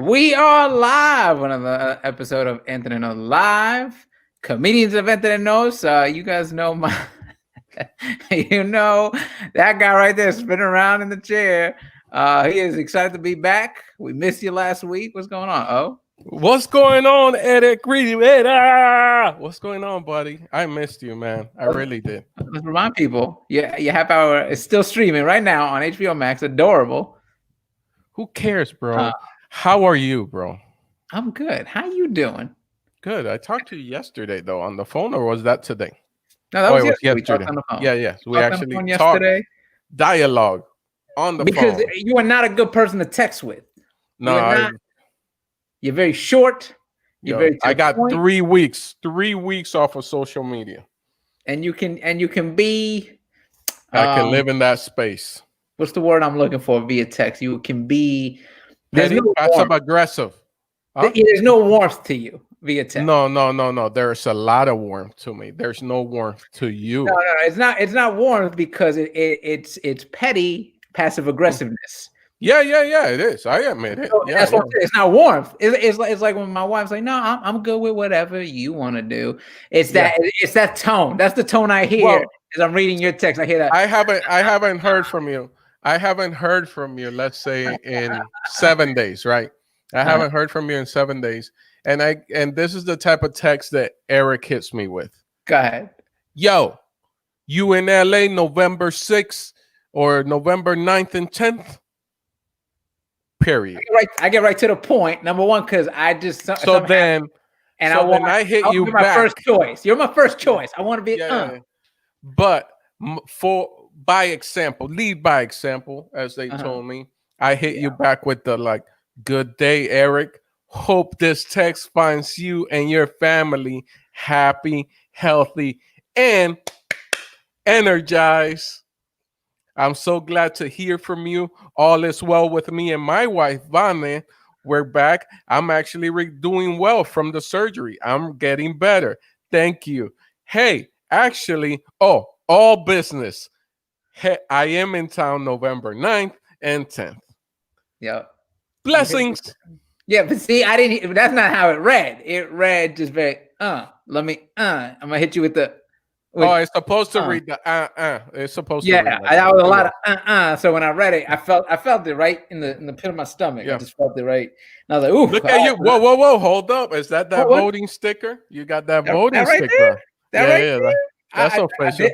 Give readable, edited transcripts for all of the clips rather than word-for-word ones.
We are live on another episode of Entre Live. Comedians of Entre Nos. You guys know my, you know that guy right there spinning around in the chair. He is excited to be back. We missed you last week. What's going on? Oh, what's going on, Erik Rivera? What's going on, buddy? I missed you, man. I really did. Let's remind people. Yeah, your half hour is still streaming right now on HBO Max. Adorable. Who cares, bro? How are you, bro? I'm good. How you doing? Good. I talked to you yesterday, though, on the phone, or was that today? No, that was yesterday. We talked on the phone. Yeah. So we actually talked yesterday. Dialogue on the phone. Because you are not a good person to text with. No, you're very short. I got 3 weeks. 3 weeks off of social media. And you can be. I can live in that space. What's the word I'm looking for via text? You can be. There's no passive aggressive. Huh? There's no warmth to you via text. No. There's a lot of warmth to me. There's no warmth to you. No. It's not warmth because it's petty passive aggressiveness. Yeah. It is. I admit it. So that's what it's not warmth. It's like when my wife's like, "No, I'm good with whatever you want to do." It's that tone. That's the tone I hear as I'm reading your text. I hear that. I haven't heard from you. I haven't heard from you, let's say, in 7 days, right? I haven't heard from you in 7 days. And this is the type of text that Eric hits me with. Go ahead. Yo, you in LA November 6th or November 9th and 10th? Period. I get right to the point. Number one, because I just I hit you back. My first choice. You're my first choice. I want to be But lead by example, as they told me. I hit you back with the good day, Eric. Hope this text finds you and your family happy, healthy, and energized. I'm so glad to hear from you. All is well with me and my wife, Vane. We're back. I'm actually doing well from the surgery. I'm getting better. Thank you. Hey, actually, all business. Hey, I am in town November 9th and 10th. Yeah. Blessings. Yeah, but see, that's not how it read. It read just very, I'm gonna hit you with the. It's supposed to read the It's supposed to read that was a lot of So when I read it, I felt it right in the pit of my stomach. Yeah. I just felt it right. And I was like, ooh. Look at you. Whoa. Hold up. Is that voting sticker? You got that voting sticker. There? That's official.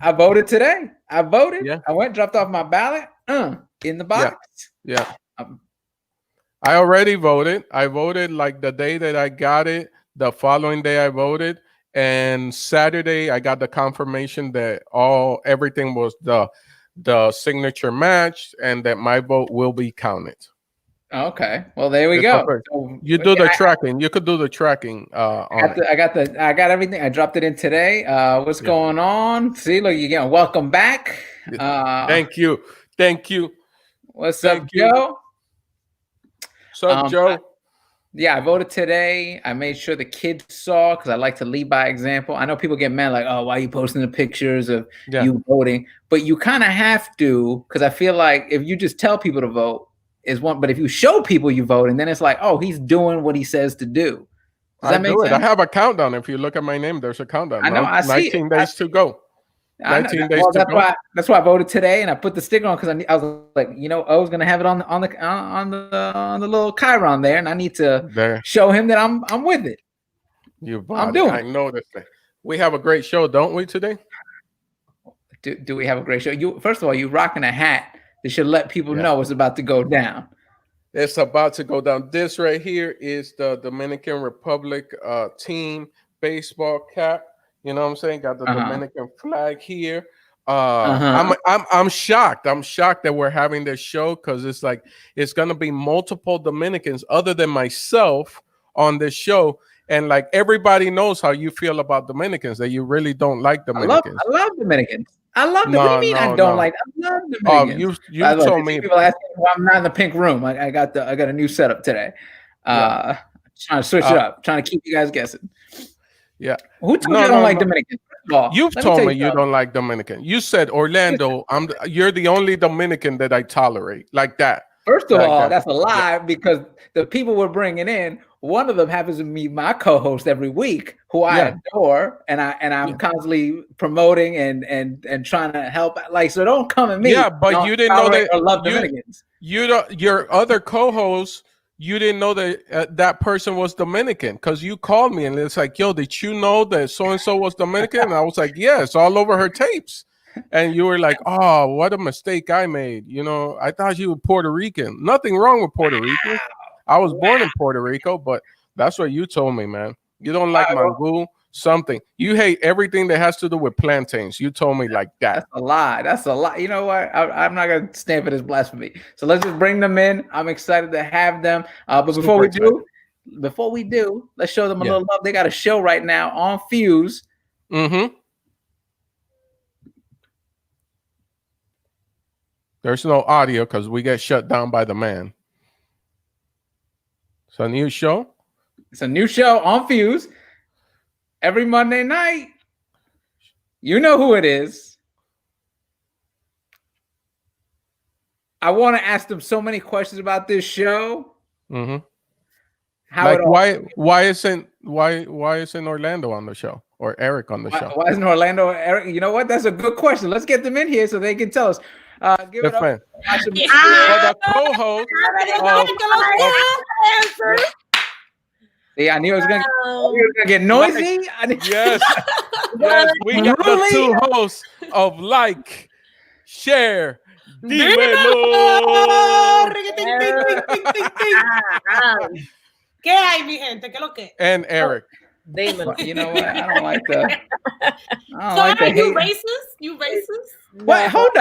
I voted today. I voted. Yeah. I went, dropped off my ballot in the box. Yeah. I already voted. I voted like the day that I got it. The following day I voted. And Saturday I got the confirmation that everything was the signature matched and that my vote will be counted. Okay. Well, there we go. So, you do the tracking. You could do the tracking. I got everything. I dropped it in today. What's going on? See, look, you're getting welcome back. Thank you. What's up, Joe? What's up, Joe? I voted today. I made sure the kids saw because I like to lead by example. I know people get mad like, "Oh, why are you posting the pictures of you voting?" But you kind of have to because I feel like if you just tell people to vote is one, but if you show people you voting, then it's like, "Oh, he's doing what he says to do." Does that make sense? I have a countdown. If you look at my name, there's a countdown. I know. 19 days to go. 19 days to go. That's why I voted today, and I put the sticker on because I was like, I was gonna have it on the little chyron there, and I need to show him that I'm with it. I'm doing. I know this thing. We have a great show, don't we, today? Do we have a great show? First of all, you rocking a hat that should let people know it's about to go down. It's about to go down. This right here is the Dominican Republic team baseball cap. You know what I'm saying? Got the Dominican flag here. I'm shocked. I'm shocked that we're having this show because it's gonna be multiple Dominicans other than myself on this show. And everybody knows how you feel about Dominicans, that you really don't like Dominicans. I love Dominicans. I love them. What do you mean I don't like? I love Dominicans. You told me. People asking why I'm not in the pink room. I got a new setup today. Trying to switch it up. Trying to keep you guys guessing. Yeah. Who told you I don't like Dominicans? You've told me you don't like Dominican. You said, Orlando, you're the only Dominican that I tolerate like that. First of all, that's a lie because the people we're bringing in, one of them happens to be my co-host every week, who I adore, and I'm constantly promoting and trying to help. Like, so don't come at me. Yeah, but you didn't know that or love Dominicans. Your other co-host, you didn't know that that person was Dominican because you called me and it's like, yo, did you know that so and so was Dominican? And I was like, yes, all over her tapes. And you were like, oh, what a mistake I made. You know, I thought you were Puerto Rican. Nothing wrong with Puerto Rico. I was born in Puerto Rico, but that's what you told me, man. You don't like mangú, something. You hate everything that has to do with plantains. You told me like that. That's a lie. That's a lie. You know what? I'm not going to stand for this blasphemy. So let's just bring them in. I'm excited to have them. But before we do, let's show them a little love. They got a show right now on Fuse. Mm-hmm. There's no audio because we get shut down by the man. It's a new show. It's a new show on Fuse every Monday night. You know who it is. I want to ask them so many questions about this show. Mm-hmm. Why isn't Orlando on the show or Eric on the show? Why isn't Orlando or Eric? You know what? That's a good question. Let's get them in here so they can tell us. Give it up. For the co-host. See, I knew it was gonna get noisy. Yes, we got the two hosts of Like, Share, Dimelo. ¿Qué hay, mi gente? ¿Qué lo que? And Eric. You know what? I don't like the. You racist? You racist? What? Hold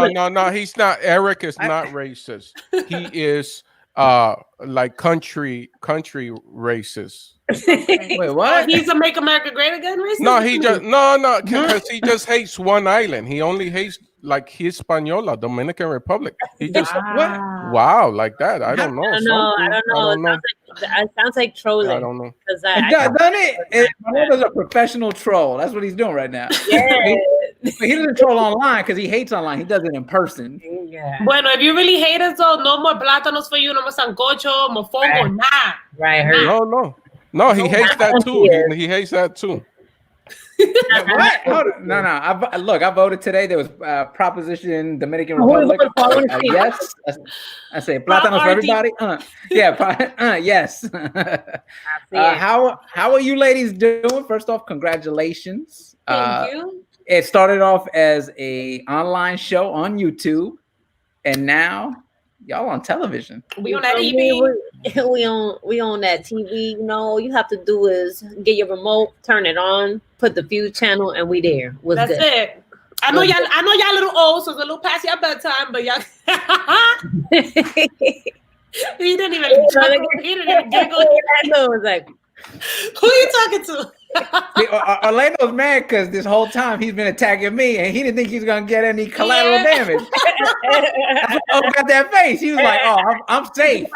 on. No. He's not. Eric is not racist. He is like country racist. Wait, what? He's a Make America Great Again racist? No, because he just hates one island. He only hates like Hispaniola, Dominican Republic. He just wow, like that. I don't know. I don't know. It sounds like trolling. I don't know. Done it. Orlando's a professional troll. That's what he's doing right now. Yeah. He doesn't troll online because he hates online. He does it in person. Yeah. Bueno, if you really hate us, though, no more plátanos for you, no more sancocho, mofongo, nah. Right. No, he hates that too. He hates that too. What? Hold on. No. I voted today. There was Proposition Dominican Republic. Yes. I say plátanos for everybody. Yes. How are you ladies doing? First off, congratulations. Thank you. It started off as a online show on YouTube, and now y'all on television. We on that TV. We on that TV. You know, all you have to do is get your remote, turn it on, put the Fuse channel, and we there. That's good. It. I know y'all a little old, so it's a little past your bedtime, but y'all. He didn't even giggle. I was like, who are you talking to? Orlando's mad because this whole time he's been attacking me, and he didn't think he's gonna get any collateral damage. Got that face. He was like, "Oh, I'm safe."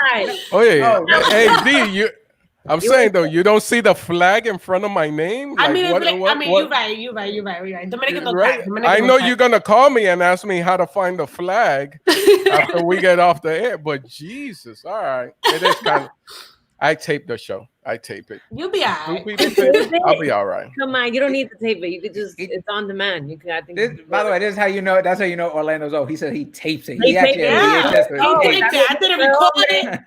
Oh yeah. Hey D, I'm saying though, you don't see the flag in front of my name. Like, you're right. Dominican right. I know you're gonna call me and ask me how to find the flag after we get off the air, but Jesus, all right, it is kind of. I tape the show. I tape it. You'll be all right. I'll be all right. Come on, you don't need to tape it. You could it's on demand. You can. By the way, this is how you know. That's how you know Orlando's old. He said he tapes it. I didn't record it.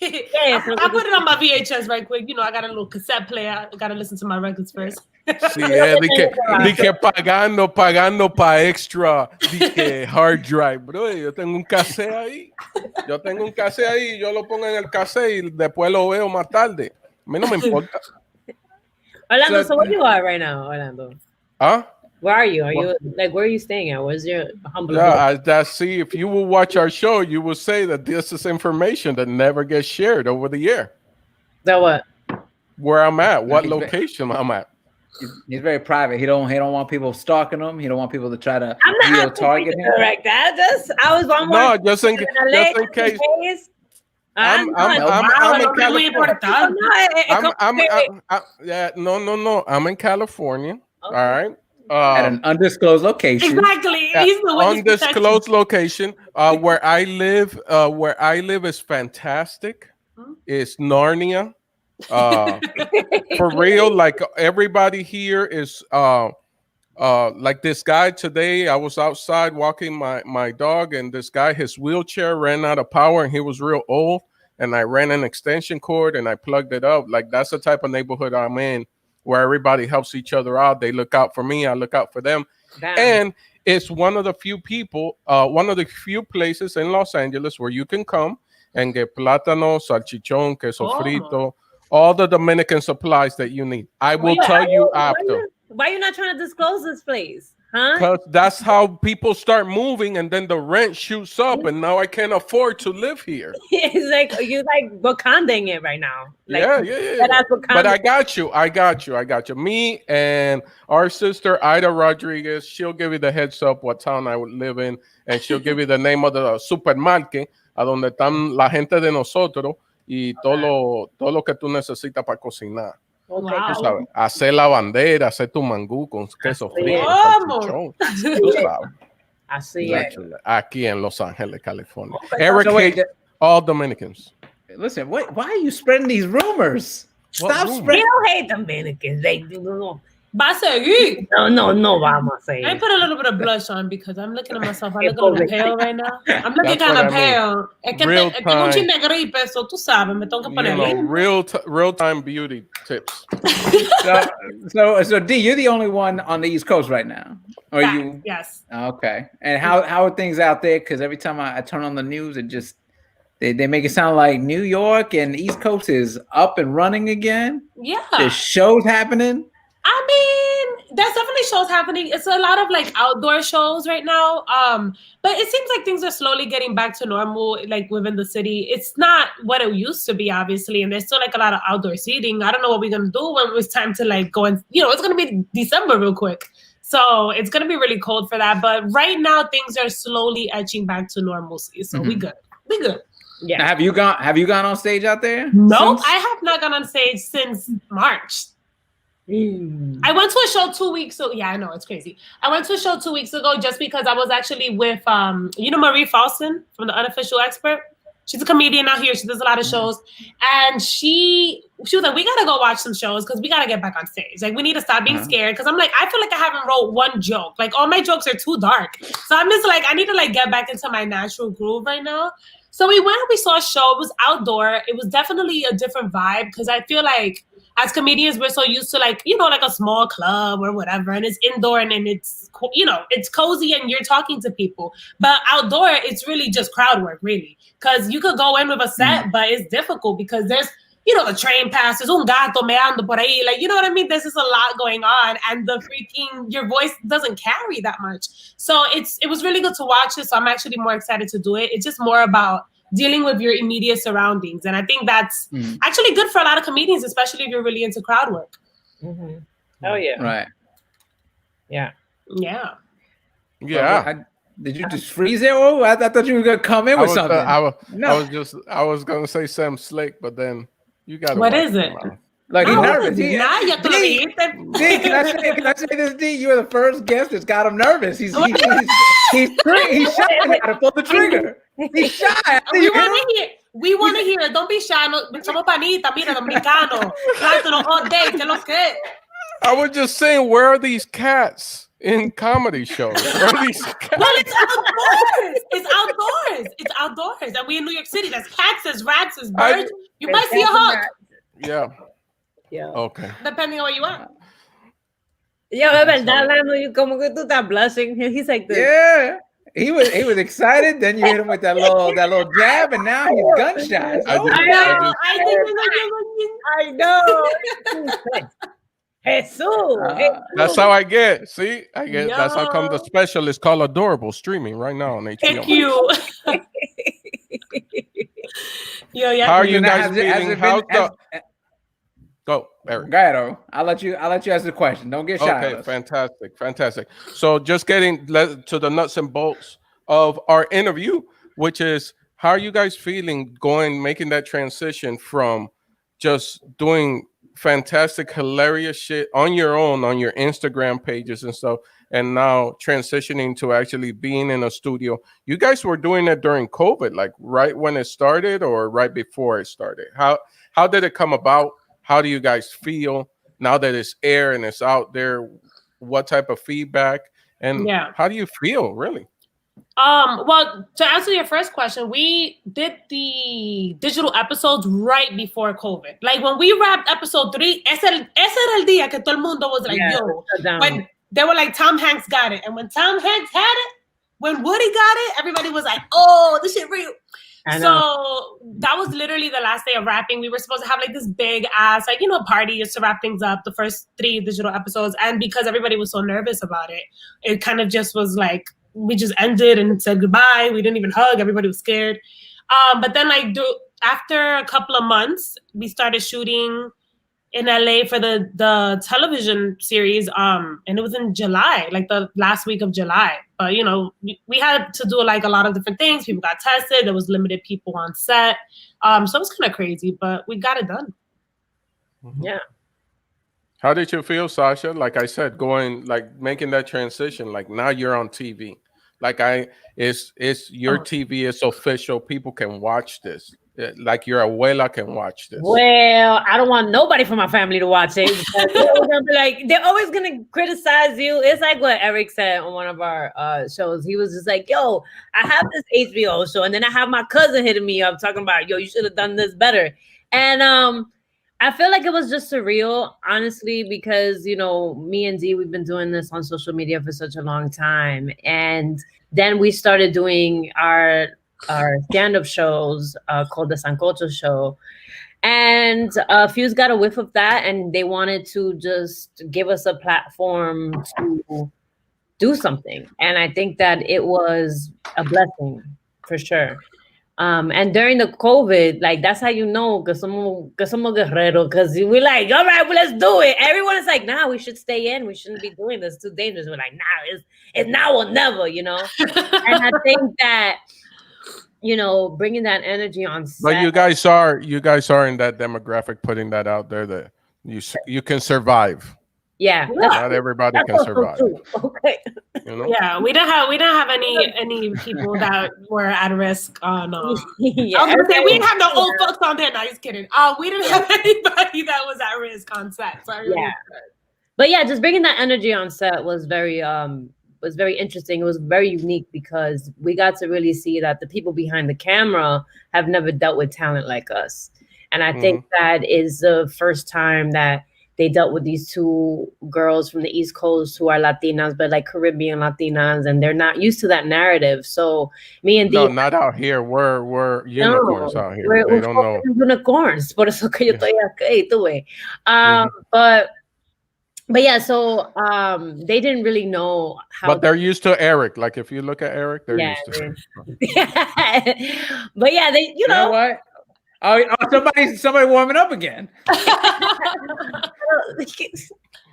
I put it on my VHS right quick. You know, I got a little cassette player. I got to listen to my records first. Sí, dije pagando pa extra, dije hard drive, bro. Yo tengo un cassette ahí. Yo lo pongo en el cassette y después lo veo más tarde. A mí no me importa. Orlando, so where you are right now, Orlando? Huh? Where are you? Are you where are you staying at? Where's your humble? See, if you will watch our show, you will say that this is information that never gets shared over the air. That what? Where I'm at, what location I'm at. He's very private. He don't want people stalking him. He don't want people to try to target him. Like that. I was on one. No, just in case. I'm in California. I'm in California. Okay. All right. at an undisclosed location. Exactly. He's the undisclosed location. Where I live is fantastic. It's Narnia. For real, like everybody here is like this guy today. I was outside walking my dog, and this guy, his wheelchair ran out of power and he was real old, and I ran an extension cord and I plugged it up. Like that's the type of neighborhood I'm in, where everybody helps each other out. They look out for me, I look out for them. Damn. And it's one of the few places in Los Angeles where you can come and get plátano, salchichón, queso frito, all the Dominican supplies that you need. I will tell you after. Why are you not trying to disclose this place? Huh? Because that's how people start moving, and then the rent shoots up, and now I can't afford to live here. It's like you're like Wakandaing it right now. Like, yeah. But I got you. Me and our sister Ida Rodriguez, she'll give you the heads up what town I would live in, and she'll give you the name of the supermarket a donde están la gente de nosotros y todo lo que tú necesitas para cocinar. Okay. Tú sabes, hacer la bandera, hacer tu mangú con queso frito, salchichón. Tú sabes. Así es. Aquí en Los Ángeles, California. Eric hates all Dominicans. Listen, why are you spreading these rumors? Stop spreading. We don't hate Dominicans. They do. Va a seguir. No, vamos a seguir. I put a little bit of blush on because I'm looking at myself. I look a little pale right now. I'm looking kind of pale. Es que tengo un chin de gripe, so tú sabes, me tengo que poner real time beauty tips. So D, you're the only one on the East Coast right now. Or you? Yes. Okay. And how are things out there? Because every time I turn on the news, it just they make it sound like New York and the East Coast is up and running again. Yeah. There's shows happening. I mean, there's definitely shows happening. It's a lot of like outdoor shows right now. But it seems like things are slowly getting back to normal, like within the city. It's not what it used to be, obviously, and there's still like a lot of outdoor seating. I don't know what we're gonna do when it's time to like go and it's gonna be December real quick. So it's gonna be really cold for that. But right now things are slowly edging back to normalcy. So we good. We good. Yeah. Now, have you gone on stage out there? No, I have not gone on stage since March. I went to a show 2 weeks ago. Yeah, I know, it's crazy. I went to a show 2 weeks ago just because I was actually with Marie Falston from The Unofficial Expert. She's a comedian out here. She does a lot of shows. And she was like, we gotta go watch some shows because we gotta get back on stage. Like, we need to stop being scared. Because I'm like, I feel like I haven't wrote one joke. Like, all my jokes are too dark. So I'm just like, I need to like get back into my natural groove right now. So we went and we saw a show. It was outdoor. It was definitely a different vibe because I feel like as comedians, we're so used to like a small club or whatever, and it's indoor and it's it's cozy and you're talking to people. But outdoor, it's really just crowd work, really, because you could go in with a set, but it's difficult because there's the train passes, un gato meando por ahí, like what I mean. There's just a lot going on, and your voice doesn't carry that much. So it was really good to watch it. So I'm actually more excited to do it. It's just more about dealing with your immediate surroundings. And I think that's actually good for a lot of comedians, especially if you're really into crowd work. Mm-hmm. Oh, yeah. Right. Yeah. Yeah. Yeah. Did you just freeze it? Oh, I thought you were going to come in with something. I was going to say Sam Slick, but then you got to. What is it? Like, he's nervous. Can I say this, D? You were the first guest that's got him nervous. He's shy to pull the trigger. He's shy. We want to hear. Don't be shy. Somos panita, mira, dominicano. All day. I was just saying, where are these cats in comedy shows? Where are these cats? Well, it's outdoors. And we in New York City. There's cats, there's rats, there's birds. You might see a hawk. Yeah. Yeah. Okay. Depending on where you are. Yo, es verdad, Lando, you como que tú estás blushing. He's like this. Yeah. He was excited. Then you hit him with that little jab, and now he's gun shy. I know. Jesus. That's how I get. See, that's how come the special is called Adorable, streaming right now on HBO. Thank you. How are you guys feeling? Go, Eric. Gato, I'll let you ask the question. Don't get shy. Okay, fantastic. So just getting to the nuts and bolts of our interview, which is how are you guys feeling making that transition from just doing fantastic, hilarious shit on your own, on your Instagram pages and stuff, and now transitioning to actually being in a studio. You guys were doing it during COVID, like right when it started or right before it started? How did it come about? How do you guys feel now that it's air and it's out there? What type of feedback and how do you feel, really? Well, to answer your first question, we did the digital episodes right before COVID. Like when we wrapped episode 3, ese era el día que todo el mundo was like, yo. When they were like, Tom Hanks got it. And when Tom Hanks had it, when Woody got it, everybody was like, oh, this shit real. So that was literally the last day of wrapping. We were supposed to have like this big ass, like, party just to wrap things up, the first 3 digital episodes. And because everybody was so nervous about it, it kind of just was like, we just ended and said goodbye. We didn't even hug. Everybody was scared. But then after a couple of months, we started shooting in LA for the television series. And it was in July, like the last week of July. But, we had to do like a lot of different things. People got tested. There was limited people on set. So it was kind of crazy, but we got it done. Yeah. How did you feel, Sasha? Like I said, making that transition, like now you're on TV. Like it's your TV is official. People can watch this. Like your abuela can watch this. Well, I don't want nobody from my family to watch it. They're always gonna criticize you. It's like what Eric said on one of our shows. He was just like, yo, I have this HBO show, and then I have my cousin hitting me up talking about, yo, you should have done this better. And I feel like it was just surreal, honestly, because, me and Dee, we've been doing this on social media for such a long time. And then we started doing our stand-up shows called the Sancocho Show. And Fuse got a whiff of that, and they wanted to just give us a platform to do something. And I think that it was a blessing, for sure. And during the COVID, like, that's how you know, because somos guerrero, because we're like, all right, well, let's do it. Everyone is like, nah, we should stay in. We shouldn't be doing this. It's too dangerous. We're like, nah, it's now or never, And I think that, bringing that energy on set. But you guys are in that demographic, putting that out there that you can survive. Yeah, not everybody can survive. Okay. Yeah, we didn't have any people that were at risk on. Yeah. I was gonna say we didn't have no old folks on there. No, just kidding. We didn't have anybody that was at risk on set. So But yeah, just bringing that energy on set was very interesting. It was very unique because we got to really see that the people behind the camera have never dealt with talent like us, and I think that is the first time that they dealt with these 2 girls from the East Coast who are Latinas, but like Caribbean Latinas, and they're not used to that narrative. So me and Dee, no, not out here. We're unicorns out here. They don't know unicorns. Por eso que yo estoy aquí, tú ves. But yeah, so they didn't really know how. But they're used to Eric. Like if you look at Eric, they're used to him. But yeah, they, you know what? Oh, somebody warming up again. That's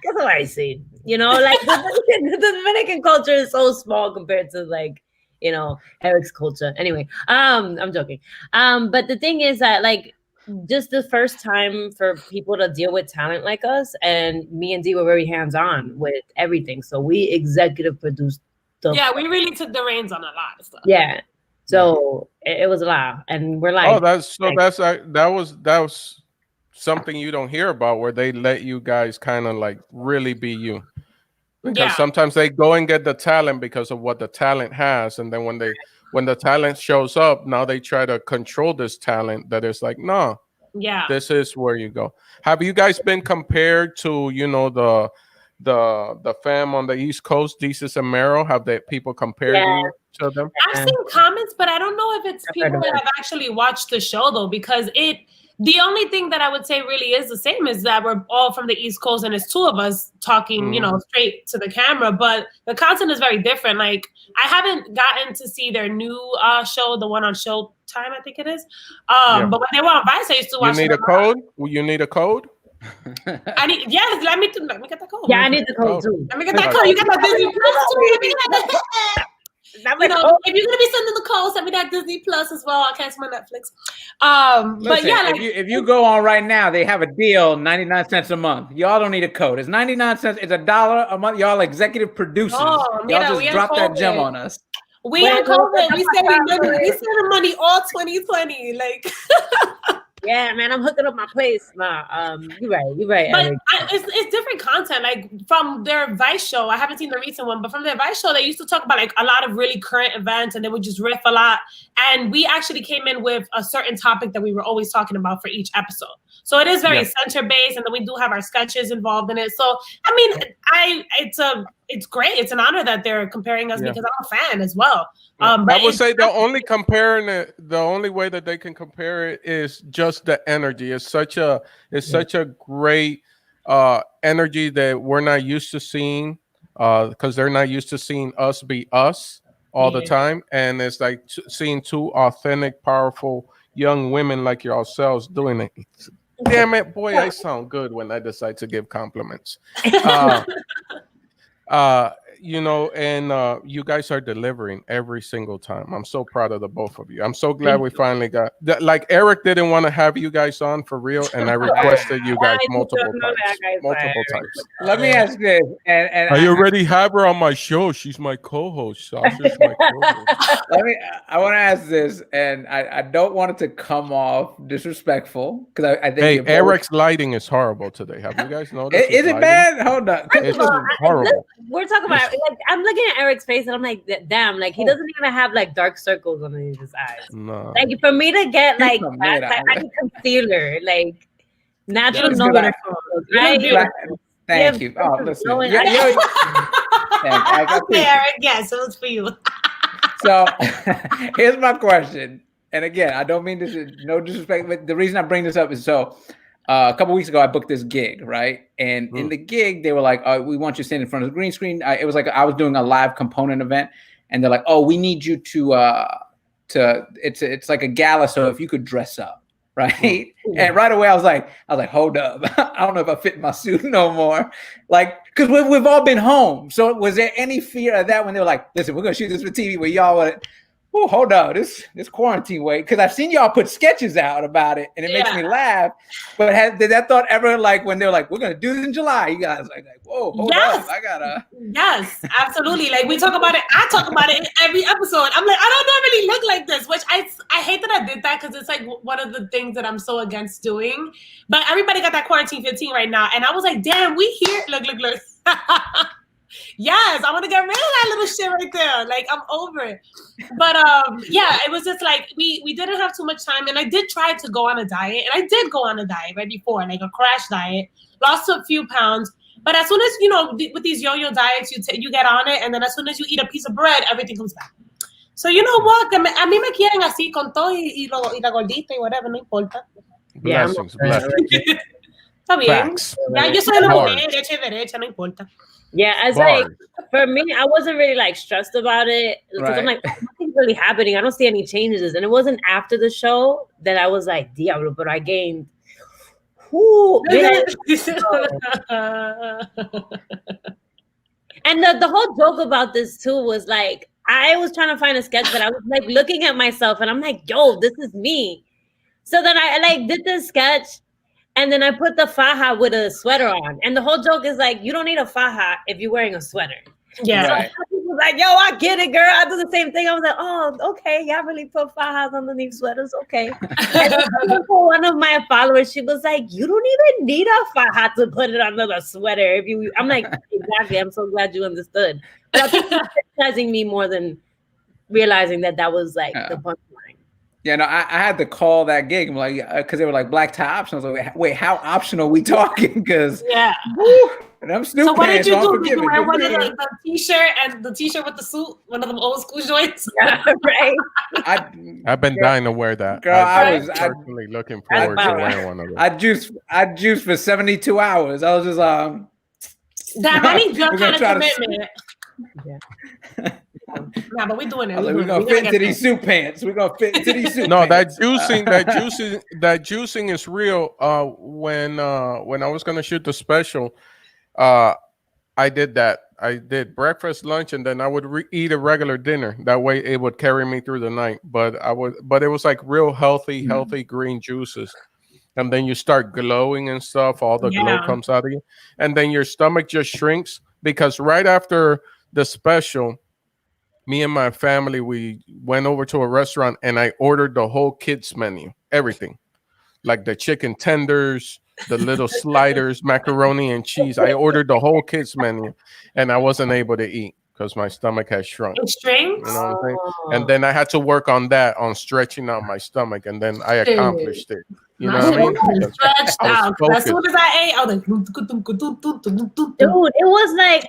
what I see. Like the Dominican culture is so small compared to like, Eric's culture. Anyway, I'm joking. But the thing is that like just the first time for people to deal with talent like us, and me and Dee were very hands-on with everything. So we executive produced stuff. Yeah, we really took the reins on a lot of stuff. Yeah. So it was a lot, and we're like, that was something you don't hear about, where they let you guys kind of like really be you, because sometimes they go and get the talent because of what the talent has, and then when the talent shows up, now they try to control this talent that is like, no, this is where you go. Have you guys been compared to the fam on the East Coast, Jesus and Mero? Have they people compared you to them? I've seen comments, but I don't know if it's people that have actually watched the show though, because the only thing that I would say really is the same is that we're all from the East Coast and it's 2 of us talking, straight to the camera, but the content is very different. Like I haven't gotten to see their new show, the one on Showtime, I think it is. But when they were on Vice, I used to watch. You need a code? You need a code? Let me get the code. Yeah, I need the code too. Let me get that code. You got that Disney Plus too. If you're gonna be sending the code, send me that Disney Plus as well. I'll cancel my Netflix. But yeah, like, if you go on right now, they have a deal, 99 cents a month. Y'all don't need a code. It's 99 cents. It's $1 a month. Y'all executive producers. Y'all just dropped that gem on us. We on COVID. We saving money all 2020. Like. Yeah, man, I'm hooking up my place. You're right. But it's different content. Like from their Vice show, I haven't seen the recent one, but from their Vice show, they used to talk about like a lot of really current events, and they would just riff a lot. And we actually came in with a certain topic that we were always talking about for each episode. So it is very center based, and then we do have our sketches involved in it. So I mean, it's great. It's an honor that they're comparing us because I'm a fan as well. But I would say the only way that they can compare it is just the energy. It's such a great energy that we're not used to seeing because they're not used to seeing us be us all the time, and it's like seeing two authentic, powerful young women like yourselves doing it. Damn it, boy, I sound good when I decide to give compliments. And you guys are delivering every single time. I'm so proud of the both of you. I'm so glad we finally got that. Like Eric didn't want to have you guys on for real, and I requested you guys multiple times. Let me ask this, and I already have her on my show. She's my co-host. Sasha's my co-host. I want to ask this, and I don't want it to come off disrespectful because I think Eric's lighting is horrible today. Have you guys noticed? Is it bad? Hold on. It's horrible. We're talking about like I'm looking at Eric's face and I'm like, damn, like he doesn't even have like dark circles underneath his eyes. No. Like for me to get like I need concealer, like natural right? Thank you. Oh, listen. Okay, Eric. Yes, it was for you. So here's my question. And again, I don't mean this is no disrespect, but the reason I bring this up is so a couple weeks ago, I booked this gig, right? And in the gig, they were like, we want you to stand in front of the green screen. It was like I was doing a live component event, and they're like, oh, we need you to it's like a gala, so if you could dress up, right? And right away, I was like, hold up. I don't know if I fit in my suit no more. Like, because we've all been home. So was there any fear of that when they were like, listen, we're going to shoot this for TV where y'all want oh, hold on, this quarantine weight, because I've seen y'all put sketches out about it, and it makes me laugh. But did that thought ever, like, when they're like, we're gonna do this in July, you guys like whoa, hold up, I gotta. Yes, absolutely. Like we talk about it. I talk about it in every episode. I'm like, I don't normally look like this, which I hate that I did that because it's like one of the things that I'm so against doing. But everybody got that quarantine 15 right now, and I was like, damn, we here. Look. Yes, I want to get rid of that little shit right there. Like I'm over it. But yeah, it was just like we didn't have too much time, and I did try to go on a diet, and I did go on a diet right before, like a crash diet, lost a few pounds. But as soon as with these yo-yo diets, you get on it, and then as soon as you eat a piece of bread, everything comes back. So you know what? A mí me quieren así con todo y la gordita y whatever, no importa. Blessings. Está bien. Ya yo soy una mujer hecha y derecha, no importa. Yeah, as like for me, I wasn't really like stressed about it because I'm like, nothing's really happening. I don't see any changes, and it wasn't after the show that I was like, Diablo, but I gained. And the whole joke about this too was like, I was trying to find a sketch, but I was like looking at myself, and I'm like, yo, this is me. So then I like did this sketch. And then I put the faja with a sweater on. And the whole joke is like, you don't need a faja if you're wearing a sweater. Yeah. So people was like, yo, I get it, girl. I do the same thing. I was like, oh, okay. Y'all really put fajas underneath sweaters. Okay. And then one of my followers, she was like, you don't even need a faja to put it under the sweater. I'm like, exactly. I'm so glad you understood. But I think you're criticizing me more than realizing that was like the punchline. Yeah, no, I had to call that gig. I'm like, because they were like black tie optional. I was like, wait, how optional we talking? Because and I'm stupid. So what did you do? Did you wear one of the t-shirt and the t-shirt with the suit, one of them old school joints? Yeah, right. I've been dying to wear that. Girl, I was certainly looking forward to wearing one of those. I juiced for 72 hours. I was just that money your kind of commitment. Nah, but we're doing it. We're gonna fit into these suit pants. We're gonna fit into these suit pants. No, that juicing is real. When I was gonna shoot the special, I did that. I did breakfast, lunch, and then I would eat a regular dinner. That way, it would carry me through the night. But it was like real healthy green juices. And then you start glowing and stuff. All the glow comes out of you, and then your stomach just shrinks because right after the special, me and my family, we went over to a restaurant and I ordered the whole kids menu, everything, like the chicken tenders, the little sliders, macaroni and cheese. I ordered the whole kids menu, and I wasn't able to eat because my stomach had shrunk. It shrinks? You know what I'm saying? And then I had to work on that, on stretching out my stomach, and then I accomplished it. You know what I mean? Stretched out. As soon as I ate, I was like, dude, it was like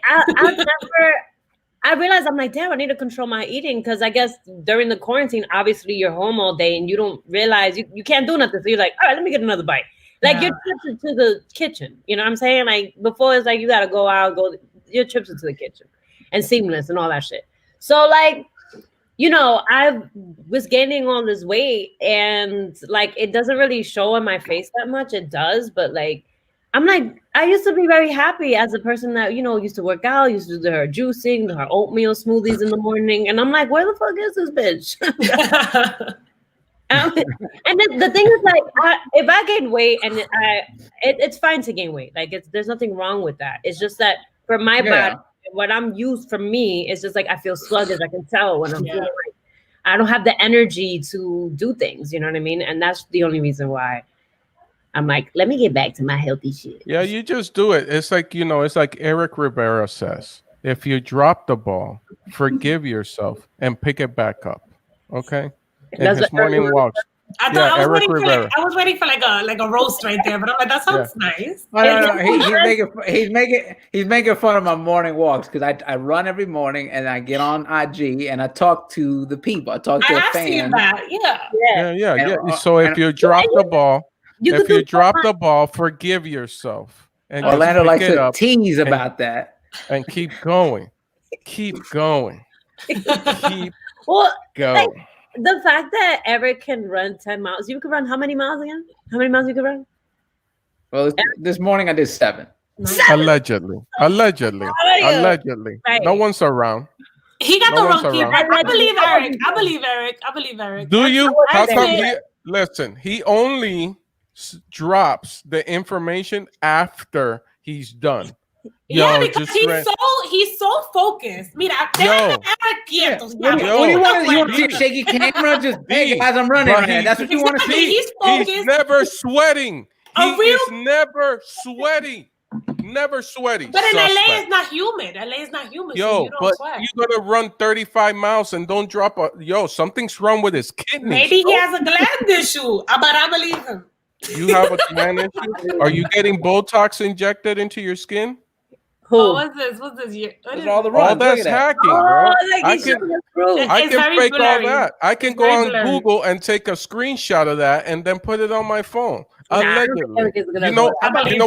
I realized I'm like, damn, I need to control my eating because I guess during the quarantine, obviously you're home all day and you don't realize you can't do nothing. So you're like, all right, let me get another bite. Like your trips into the kitchen. You know what I'm saying? Like before it's like you gotta go out, your trips into the kitchen and seamless and all that shit. So like, you know, I was gaining all this weight and like it doesn't really show on my face that much. It does, but like I'm like, I used to be very happy as a person that, you know, used to work out, used to do her juicing, her oatmeal smoothies in the morning. And I'm like, where the fuck is this bitch? And then the thing is like, if I gain weight and it's fine to gain weight. Like there's nothing wrong with that. It's just that for my body, what I'm used for me, it's just like, I feel sluggish. I can tell when I'm feeling like I don't have the energy to do things. You know what I mean? And that's the only reason why I'm like, let me get back to my healthy shit. Yeah, you just do it. It's like, you know, it's like Erik Rivera says, if you drop the ball, forgive yourself and pick it back up. Okay? In his morning walks. I was waiting for like a roast right there, but I'm like, that sounds nice. No. He's making fun of my morning walks because I run every morning and I get on IG and I talk to the people. I talk to the fans. Seen that. Yeah. So if you drop the ball, forgive yourself. And Orlando likes to tease about that. And keep going. Keep going. Keep going. Like, the fact that Erik can run 10 miles, you could run how many miles again? How many miles you could run? Well, this morning I did 7. Allegedly. Right. No one's around. He got the wrong keeper. I believe Erik. Do you? How come listen, he only drops the information after he's done. Because he's so focused. Mira, What do you want? You want to see a shaky camera? Just big as I'm running right now. That's what you want to see. He's focused. He's never sweating. He's never sweaty. Never sweaty. But in LA, it's not humid. So but you're gonna run 35 miles and don't drop something's wrong with his kidneys. Maybe he has a gland issue, but I believe him. You have a gland issue? Are you getting Botox injected into your skin? Oh, what's this? All that's hacking, bro. I can fake all that. I can go on Google and take a screenshot of that and then put it on my phone. Allegedly. You know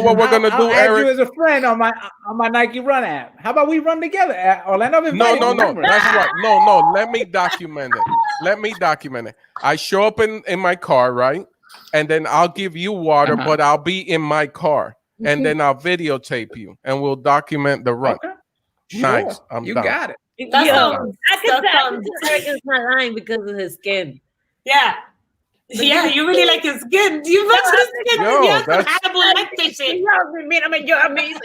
what we're gonna do, Erik? You as a friend on my Nike Run app. How about we run together, Orlando? No. That's right. No. Let me document it. I show up in my car, right? And then I'll give you water, but I'll be in my car. And then I'll videotape you, and we'll document the run. Okay. Sure. Nice, you got it. I can tell Erik is not lying because of his skin. Yeah, you really like his skin. You look his skin. That's you're amazing.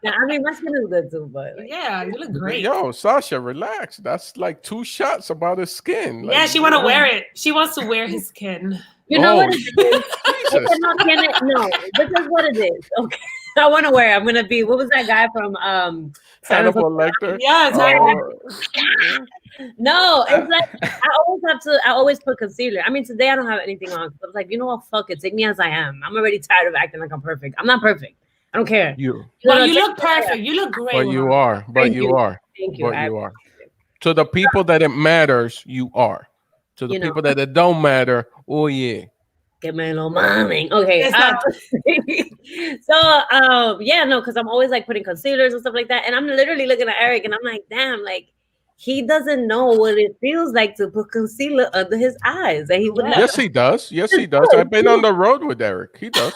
I mean, my skin is good too, but you look great. Sasha, relax. That's like 2 shots about his skin. Like, she want to wear it. She wants to wear his skin. You know what it is? No, this is what it is. Okay. I want to wear it. I'm going to be, what was that guy from Hannibal Lecter? Yeah, No, it's like, I always put concealer. I mean, today I don't have anything on. I was like, you know what? Fuck it. Take me as I am. I'm already tired of acting like I'm perfect. I'm not perfect. I don't care. You look perfect. You look great. But you are. Thank you. To the people that it matters, you are. To the people that it don't matter, oh yeah. Que me lo mamen. Okay. Because I'm always like putting concealers and stuff like that. And I'm literally looking at Erik and I'm like, damn, like he doesn't know what it feels like to put concealer under his eyes. And he would Yes, he does. I've been on the road with Erik. He does.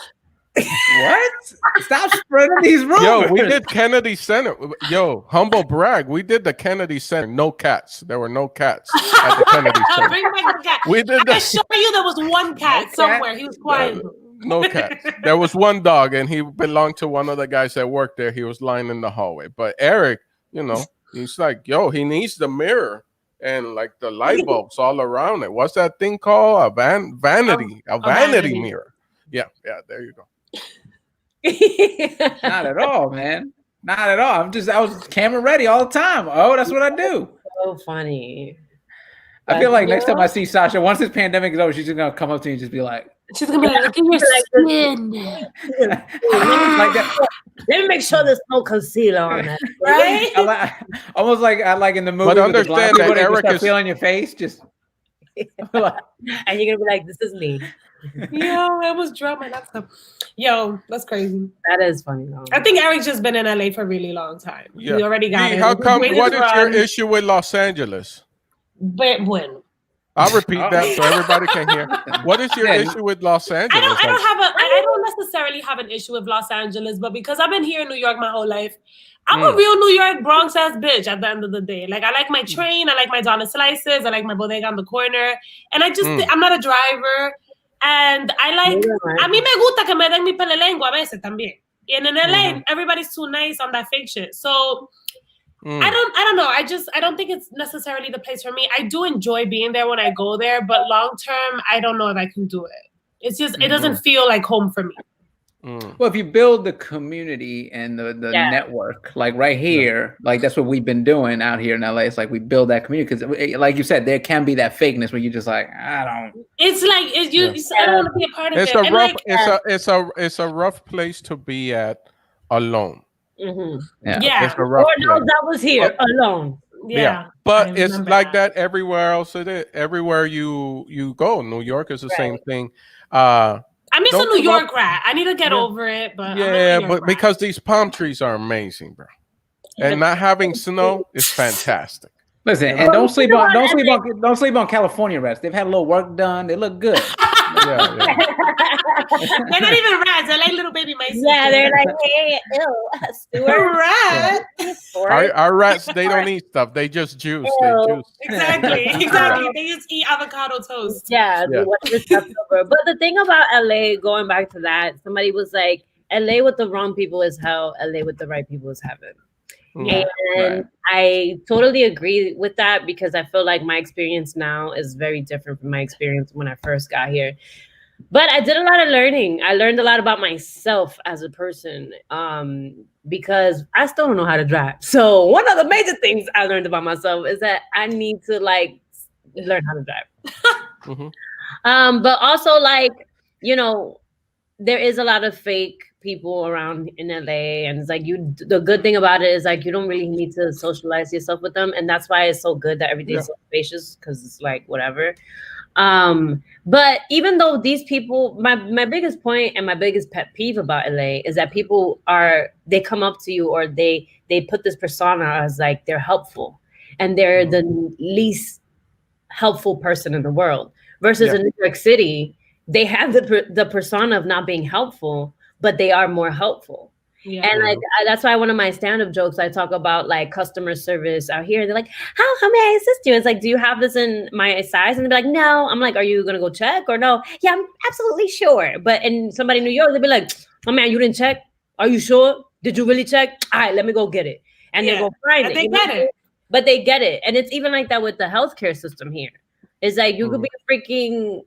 What? Stop spreading these rumors. Yo, we did Kennedy Center. Yo, humble brag. We did the Kennedy Center. No cats. There were no cats at the Kennedy Center. Bring back the cat. We did I assure you there was one cat somewhere. He was quiet. No cats. There was one dog, and he belonged to one of the guys that worked there. He was lying in the hallway. But Eric, he's like, yo, he needs the mirror and like the light bulbs all around it. What's that thing called? A vanity mirror. Yeah, there you go. Not at all, man. Not at all. I was camera ready all the time. Oh, that's what I do. So funny. I feel like next time I see Sasha, once this pandemic is over, she's just gonna come up to me and just be like, she's gonna be like, look at your skin. Like that. Let me make sure there's no concealer on it. Right? Almost like I like in the movie. But understand that Eric is feeling your face, just and you're gonna be like, this is me. Yo, I was drunk that stuff. Yo, that's crazy. That is funny though. I think Eric's just been in LA for a really long time. Yeah. He already got it. How come? What is your issue with Los Angeles? But when? I'll repeat that so everybody can hear. What is your issue with Los Angeles? I don't necessarily have an issue with Los Angeles, but because I've been here in New York my whole life, I'm a real New York Bronx ass bitch at the end of the day. Like I like my train, I like my Donna slices, I like my bodega on the corner, and I'm not a driver, and I like. A mí me gusta que me den mi pelelengua a veces también. And in LA, everybody's too nice on that fake shit. So. I don't know. I don't think it's necessarily the place for me. I do enjoy being there when I go there, but long term, I don't know if I can do it. It's just it doesn't feel like home for me. Well, if you build the community and the network, like right here, like that's what we've been doing out here in LA. It's like we build that community because, like you said, there can be that fakeness where you're just like, I don't. It's like I don't want to be a part of it. It's a rough place to be at alone. Yeah. It's a rough place. That was here alone. Yeah. But it's like that everywhere else. Everywhere you go. New York is the same thing. I'm just a New York rat. I need to get over it. But but because these palm trees are amazing, bro, and not having snow is fantastic. Listen, and don't sleep on California rats. They've had a little work done. They look good. They're not even rats. They're like little baby mice. Yeah, they're like, hey, ew, Stuart. Rat. Our rats, they don't eat stuff. They just juice. Ew. They juice. Exactly. They just eat avocado toast. Yeah. But the thing about LA, going back to that, somebody was like, LA with the wrong people is hell. LA with the right people is heaven. And I totally agree with that because I feel like my experience now is very different from my experience when I first got here. But I did a lot of learning. I learned a lot about myself as a person because I still don't know how to drive. So one of the major things I learned about myself is that I need to learn how to drive. But also there is a lot of fake people around in LA, and it's like the good thing about it is like you don't really need to socialize yourself with them, and that's why it's so good that everything is so spacious because it's like whatever. But even though these people, my biggest point and my biggest pet peeve about LA is that people they come up to you or they put this persona as like they're helpful and they're the least helpful person in the world versus in New York City they have the persona of not being helpful, but they are more helpful. Yeah. And that's why one of my stand-up jokes, I talk about like customer service out here. They're like, how may I assist you? It's like, do you have this in my size? And they'll be like, no. I'm like, are you going to go check or no? Yeah, I'm absolutely sure. But in somebody in New York, they'll be like, oh man, you didn't check? Are you sure? Did you really check? All right, let me go get it. And they go find it. They get it. But they get it. And it's even like that with the healthcare system here. It's like, you could be freaking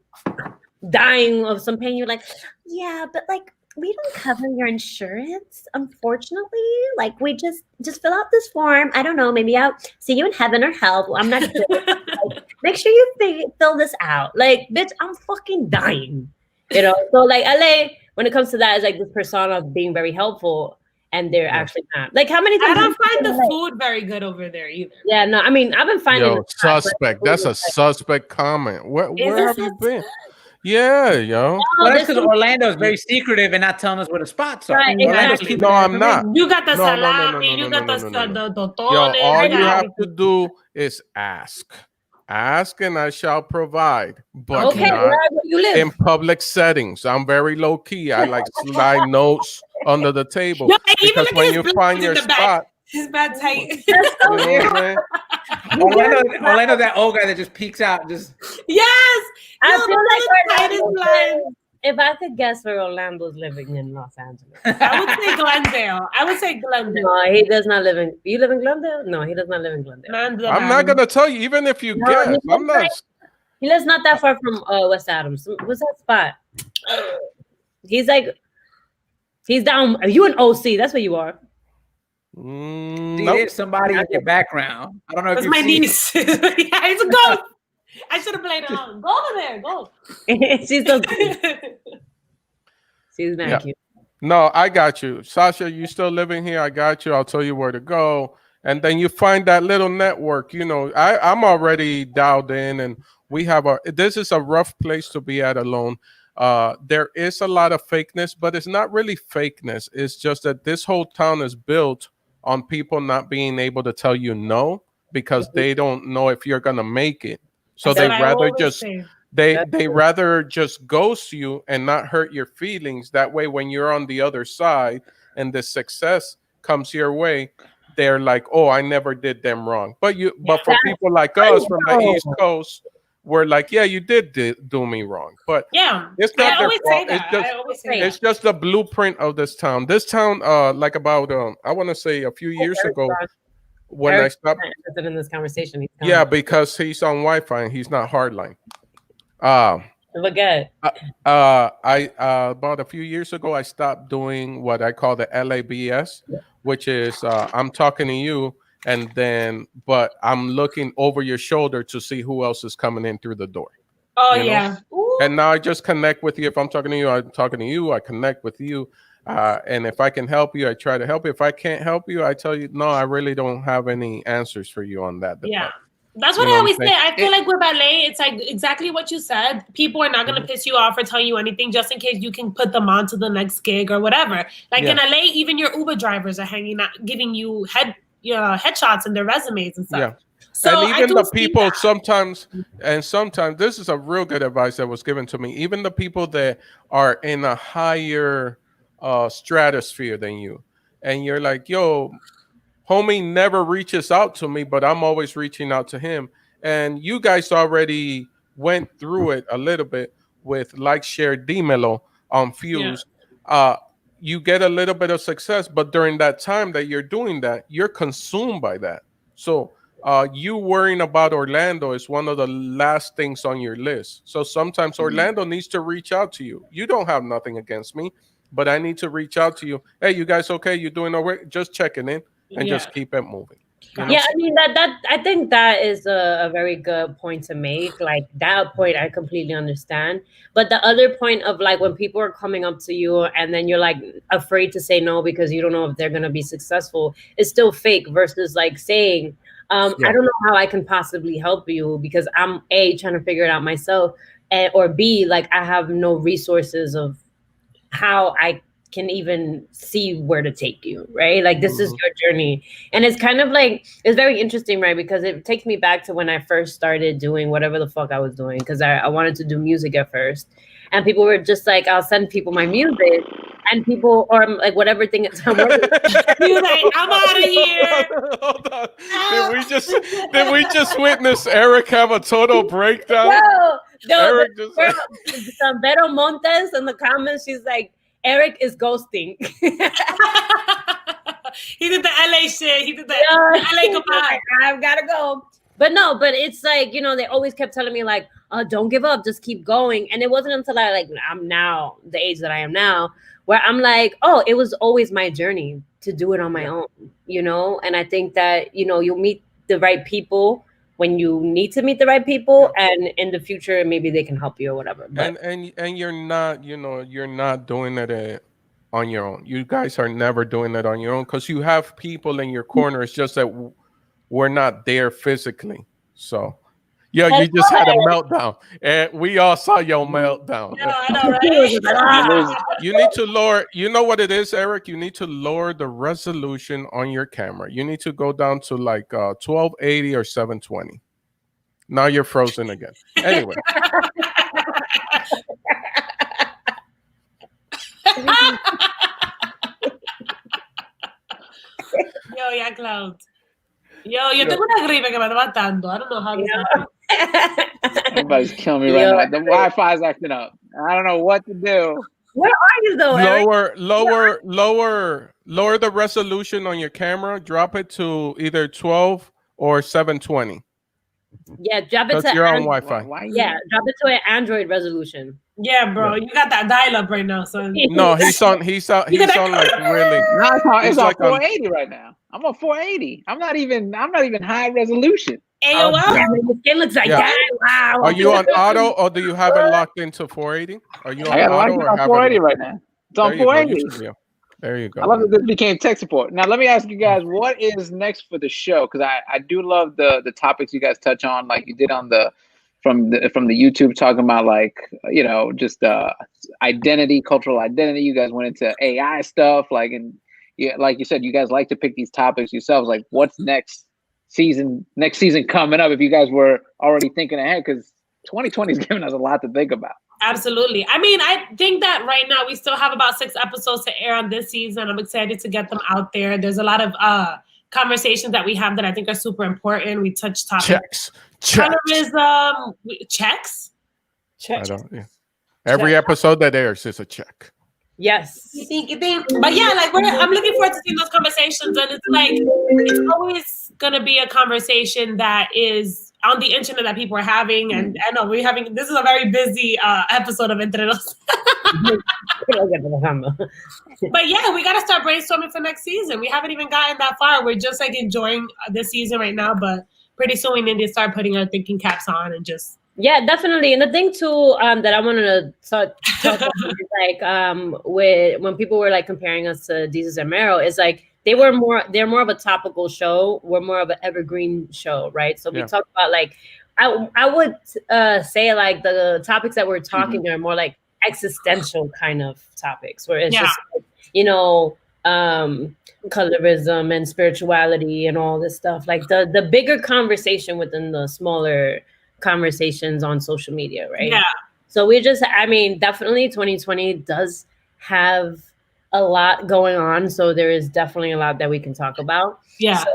dying of some pain. You're like, yeah, but like, we don't cover your insurance, unfortunately. Like, we just fill out this form. I don't know. Maybe I'll see you in heaven or hell. I'm not sure. Like, make sure you fill this out. Like, bitch, I'm fucking dying. So like LA, when it comes to that, is like this persona of being very helpful, and they're actually not. Like, how many times I don't find the food very good over there either. Yeah, no. I mean, I've been finding suspect. That's a suspect comment. Where have you been? Yeah, yo. Well, that's because Orlando is very secretive and not telling us where the spots are. Right, exactly. No, I'm not. You got the salami, you got the totones. Yo, all you have to do is ask. Ask and I shall provide, but okay, not wherever you live. in public settings. I'm very low key. I like slide notes under the table because when you find your spot, his bad tight. You know what I'm saying? Orlando, that old guy that just peeks out. Just yes, I feel like if I could guess where Orlando's living in Los Angeles, I would say Glendale. No, he does not live in. You live in Glendale? No, he does not live in Glendale. I'm not gonna tell you, even if you guess. I'm not. He lives not that far from West Adams. What's that spot? He's down. Are you an OC? That's where you are. There's somebody in your background. I don't know if it's my niece. Yeah, it's a ghost. I should have played along. Go over there. Go. She's so cute. She's not cute. No, I got you. Sasha, you still living here? I got you. I'll tell you where to go. And then you find that little network. You know, I'm already dialed in, and we have this is a rough place to be at alone. There is a lot of fakeness, but it's not really fakeness. It's just that this whole town is built on people not being able to tell you no because they don't know if you're gonna make it. So they rather just they rather just ghost you and not hurt your feelings. That way, when you're on the other side and the success comes your way, they're like, "Oh, I never did them wrong." But for people like us from the East Coast, we're like, "Yeah, you did do me wrong." But it's not their fault. It's just the blueprint of this town. This town, like about I want to say a few years ago. When I stopped in this conversation, because he's on Wi-Fi and he's not hardline. Forget. I about a few years ago, I stopped doing what I call the LABS, which is I'm talking to you, but I'm looking over your shoulder to see who else is coming in through the door. Oh yeah. And now I just connect with you. If I'm talking to you, I'm talking to you. I connect with you. And if I can help you, I try to help you. If I can't help you, I tell you, no, I really don't have any answers for you on that. Yeah. That's what I always say. I feel like with ballet, it's like exactly what you said. People are not going to piss you off or tell you anything just in case you can put them on to the next gig or whatever. Like in LA, even your Uber drivers are hanging out, giving you headshots in their resumes and stuff. Yeah. So and even the people sometimes this is a real good advice that was given to me. Even the people that are in a higher stratosphere than you, and you're like, yo, homie never reaches out to me, but I'm always reaching out to him. And you guys already went through it a little bit with like Share Dimelo on Fuse. You get a little bit of success, but during that time that you're doing that, you're consumed by that. So you worrying about Orlando is one of the last things on your list. So sometimes Orlando needs to reach out to you. You don't have nothing against me, but I need to reach out to you. Hey, you guys okay? You doing all right? Just checking in and just keep it moving. You know? Yeah, I mean that I think that is a very good point to make. Like that point, I completely understand. But the other point of like when people are coming up to you and then you're like afraid to say no because you don't know if they're gonna be successful, is still fake versus like saying, I don't know how I can possibly help you because I'm A, trying to figure it out myself, or B, like I have no resources of how I can even see where to take you, right? Like this is your journey. And it's kind of like, it's very interesting, right? Because it takes me back to when I first started doing whatever the fuck I was doing, because I wanted to do music at first. And people were just like, I'll send people my music, and people, or like whatever thing it's I'm working you're like, I'm out of here. Hold on. Did we just witness Eric have a total breakdown? Eric just some Vero Montes in the comments, she's like, Eric is ghosting. He did the LA shit. He did the LA goodbye. I've got to go. But no, but it's like, you know, they always kept telling me like, don't give up, just keep going. And it wasn't until I'm now the age that I am now, where I'm like, oh, it was always my journey to do it on my own, you know? And I think that, you know, you'll meet the right people when you need to meet the right people, and in the future, maybe they can help you or whatever. But, and you're not, you know, you're not doing it on your own. You guys are never doing it on your own because you have people in your corner. It's just that we're not there physically. So, you just had a meltdown, and we all saw your meltdown. No, I know, right? You need to lower. You know what it is, Eric? You need to lower the resolution on your camera. You need to go down to like 1280 or 720. Now you're frozen again. Anyway. Yo, yeah, clown. Yo tengo una gripe que me está matando. I don't know how this happened. Everybody's killing me right now. The Wi-Fi's acting up. I don't know what to do. Where are you though? Lower the resolution on your camera. Drop it to either 12 or 720. Yeah, drop it to you're on Wi-Fi. Yeah, drop it to an Android resolution. Yeah, bro, you got that dial-up right now, son. No, he's on like really. No, it's on like 480 right now. I'm on 480. I'm not even high resolution. Hey, yo, the skin looks like that. Wow. Are you on auto or do you have it locked into 480? Are you on I got auto it on 480 right now? It's on 480. There you go. I love that this became tech support. Now let me ask you guys, what is next for the show? Because I do love the topics you guys touch on, like you did on from the YouTube, talking about like, you know, just identity, cultural identity. You guys went into AI stuff, like, and yeah, like you said, you guys like to pick these topics yourselves. Like, what's next season coming up? If you guys were already thinking ahead, because 2020 is giving us a lot to think about. Absolutely. I mean, I think that right now we still have about 6 episodes to air on this season. I'm excited to get them out there. There's a lot of conversations that we have that I think are super important. We touch topics. Colorism. Checks. Every episode that airs is a check. Yes. You think. But yeah, like I'm looking forward to seeing those conversations. And it's like, it's always going to be a conversation that is on the internet that people are having. And I know this is a very busy episode of Entre. But yeah, we got to start brainstorming for next season. We haven't even gotten that far. We're just like enjoying this season right now, but pretty soon we need to start putting our thinking caps on and just. Yeah, definitely. And the thing too that I wanted to talk about is like when people were like comparing us to Jesus and Mero, is like they're more of a topical show. We're more of an evergreen show, right? So we talk about like I would say like the topics that we're talking are more like existential kind of topics, where it's just like, you know, colorism and spirituality and all this stuff, like the bigger conversation within the smaller conversations on social media, right? Yeah. So definitely 2020 does have a lot going on, so there is definitely a lot that we can talk about. Yeah. So,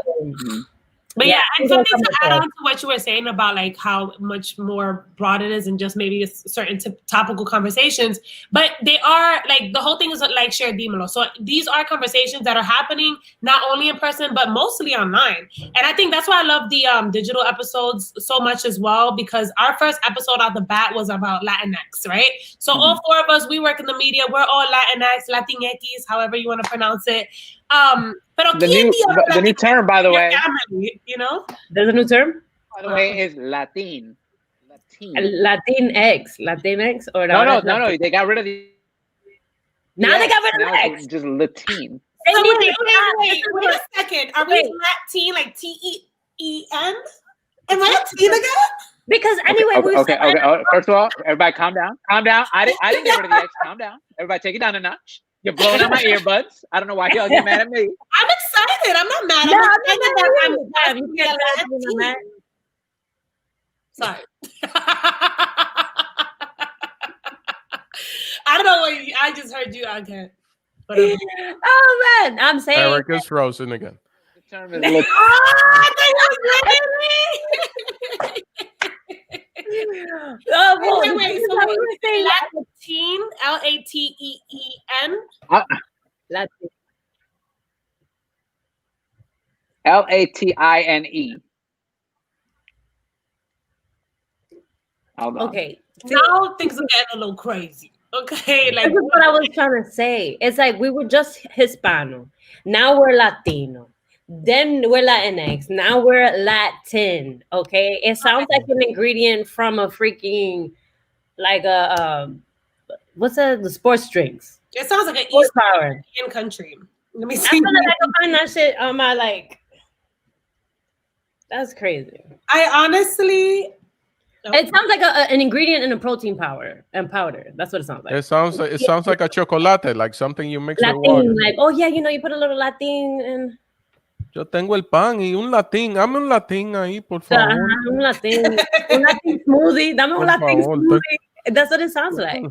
but yeah, and something to add on to what you were saying about like how much more broad it is and just maybe certain topical conversations, but they are like, the whole thing is like Share Dimelo. So these are conversations that are happening not only in person, but mostly online. And I think that's why I love the digital episodes so much as well, because our first episode out the bat was about Latinx, right? So all 4 of us, we work in the media. We're all Latinx, Latinx, however you want to pronounce it. The new term, by the way, you know, there's a new term. By the way, is Latin. Latinx, or no. They got rid of the. Now they got rid of the X. Just Latin. So wait a second. Are we Latin like T-E-E-N? Am I Latin again? Because anyway, okay. First of all, everybody, calm down. I didn't get rid of the X. Calm down. Everybody, take it down a notch. You're blowing out my earbuds. I don't know why y'all get mad at me. I'm excited. I'm not mad. I'm excited. Sorry. I don't know what I just heard you. Okay. Oh man, I'm saying Eric is frozen again. The term is wait. So we were saying Latin, Lateen. Latin. Latine. Okay. Now things are getting a little crazy. Okay, like this is what I was trying to say. It's like we were just Hispano. Now we're Latino. Then we're Latinx. Now we're Latin. Okay, it sounds like an ingredient from a freaking like a what's the sports drinks? It sounds like an East Power country. Let me I see. feel like I can find that shit on my like. That's crazy. I honestly. It sounds like an ingredient in a protein powder. That's what it sounds like. It sounds like a chocolate, like something you mix Latin, with water. like, oh yeah, you know, you put a little Latin in. Yo tengo el pan y un latín. Dame un latín ahí, por favor. Un latín smoothie. Dame un latín smoothie. That's what it sounds like.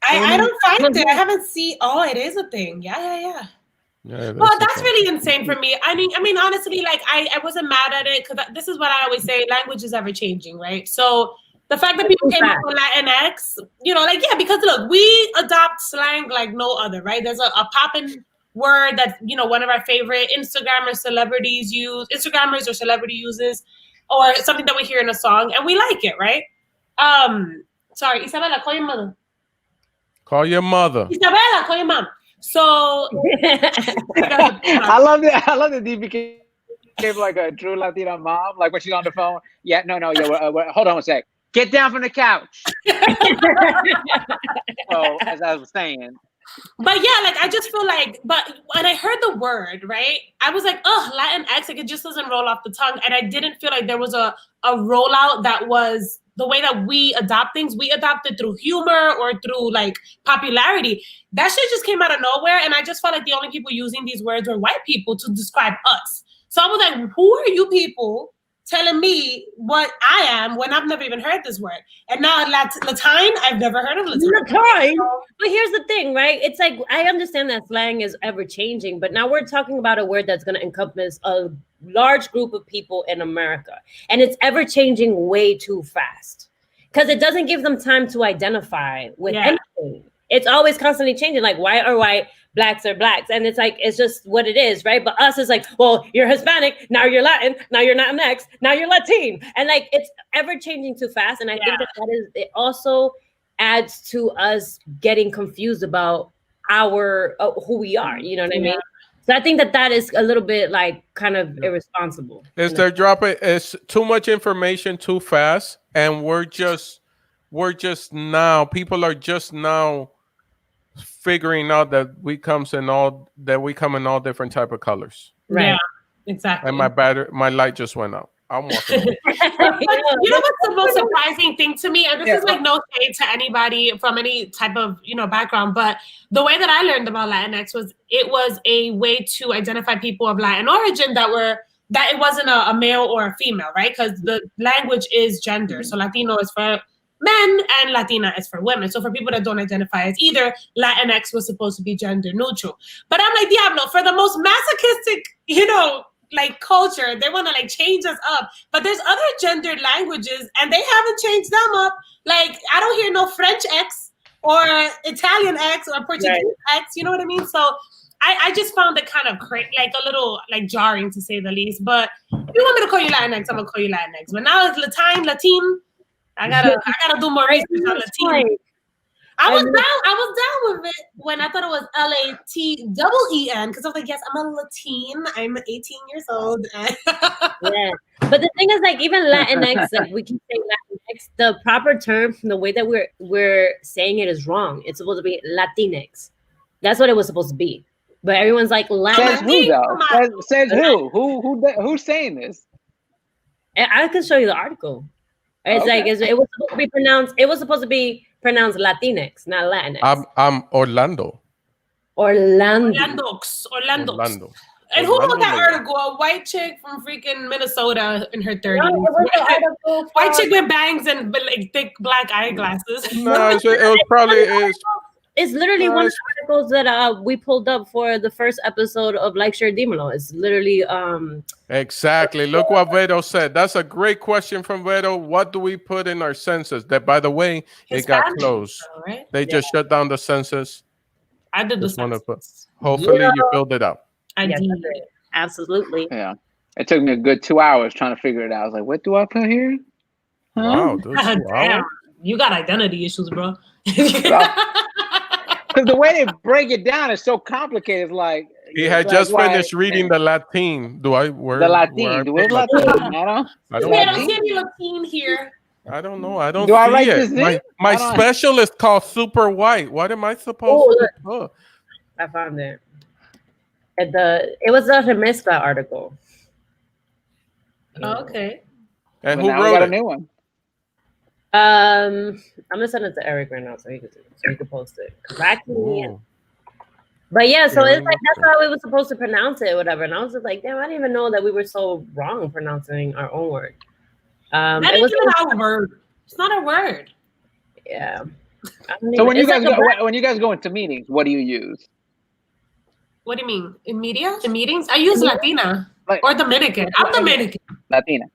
I don't find it. I haven't seen. Oh, it is a thing. Yeah. Well, that's really insane for me. I mean, honestly, like I wasn't mad at it because this is what I always say: language is ever changing, right? So the fact that people came up with Latinx, like because look, we adopt slang like no other, right? There's a poppin' word that one of our favorite Instagrammers or celebrity uses, or something that we hear in a song, and we like it, right? Sorry, Isabella, call your mother. Call your mother. Isabella, call your mom. So I love that D became like a true Latina mom, like when she's on the phone. Yeah, no, hold on a sec. Get down from the couch. So as I was saying. But yeah, like I just feel like, but when I heard the word, right, I was like, oh, Latinx, like it just doesn't roll off the tongue. And I didn't feel like there was a rollout that was the way that we adopt things. We adopt it through humor or through like popularity. That shit just came out of nowhere. And I just felt like the only people using these words were white people to describe us. So I was like, who are you people telling me what I am when I've never even heard this word? And now Latine, I've never heard of Latine. But here's the thing, right? It's like, I understand that slang is ever changing, but now we're talking about a word that's going to encompass a large group of people in America. And it's ever changing way too fast because it doesn't give them time to identify with anything. It's always constantly changing. Like white are white, blacks are blacks. And it's like, it's just what it is, right? But us is like, well, you're Hispanic, now you're Latin, now you're Latinx, now you're Latine. And like, it's ever changing too fast. And I think it also adds to us getting confused about our, who we are, you know what I mean? So I think that is a little bit like kind of irresponsible. They're dropping, it's too much information too fast. And people are just now figuring out that we come in all different type of colors. Right. Yeah, exactly. And my light just went out. I'm walking. You know what's the most surprising thing to me? And this is like no shade to anybody from any type of background, but the way that I learned about Latinx was it was a way to identify people of Latin origin that it wasn't a male or a female, right? Because the language is gender. So Latino is for men and Latina is for women. So for people that don't identify as either, Latinx was supposed to be gender neutral. But I'm like, Diablo, for the most masochistic, like culture, they want to like change us up. But there's other gendered languages and they haven't changed them up. Like I don't hear no French X or Italian X or Portuguese X. You know what I mean? So I just found it kind of like a little like jarring to say the least. But if you want me to call you Latinx, I'm gonna call you Latinx. But now it's Latine. I gotta do more research on Latine. I was down with it when I thought it was LATEEN because I was like, yes, I'm a Latine. I'm 18 years old. Yeah, but the thing is, like, even Latinx, like we can say Latinx. The proper term, the way that we're saying it is wrong. It's supposed to be Latinx. That's what it was supposed to be. But everyone's like Latinx. Says who though? Says who? Who's saying this? I can show you the article. It's like it was supposed to be pronounced. It was supposed to be pronounced Latinx, not Latinx. I'm Orlando. Orlando. And who wrote that Leyba. article? A white chick from freaking Minnesota in her 30s. White chick with bangs and like thick black eyeglasses. No, it was probably. It's literally one of the articles that we pulled up for the first episode of Share Dimelo. It's literally exactly. Look what Vero said. That's a great question from Vero. What do we put in our census? That, by the way, it got closed. Right? They just shut down the census. I did the census. Hopefully you filled it out. I did. Absolutely. Yeah. It took me a good 2 hours trying to figure it out. I was like, what do I put here? Wow, dude, damn. You got identity issues, bro. Because the way they break it down is so complicated. It's like he had just finished reading the Latin. The Latin? Do we Latin? I don't see any Latin here. I don't know. I don't see I write it. This my special is called Super White. What am I supposed to put? I found it. It was a Remezcla article. Oh, okay. And who wrote it? A new one. I'm gonna send it to Eric right now so he can post it. But yeah, so it's like that's how we were supposed to pronounce it, whatever. And I was just like, damn, I didn't even know that we were so wrong pronouncing our own word. That isn't our word. It's not a word. Yeah. So when you guys go into meetings, what do you use? What do you mean? In media? In meetings? I use Latina or Dominican. I'm Dominican. Latina.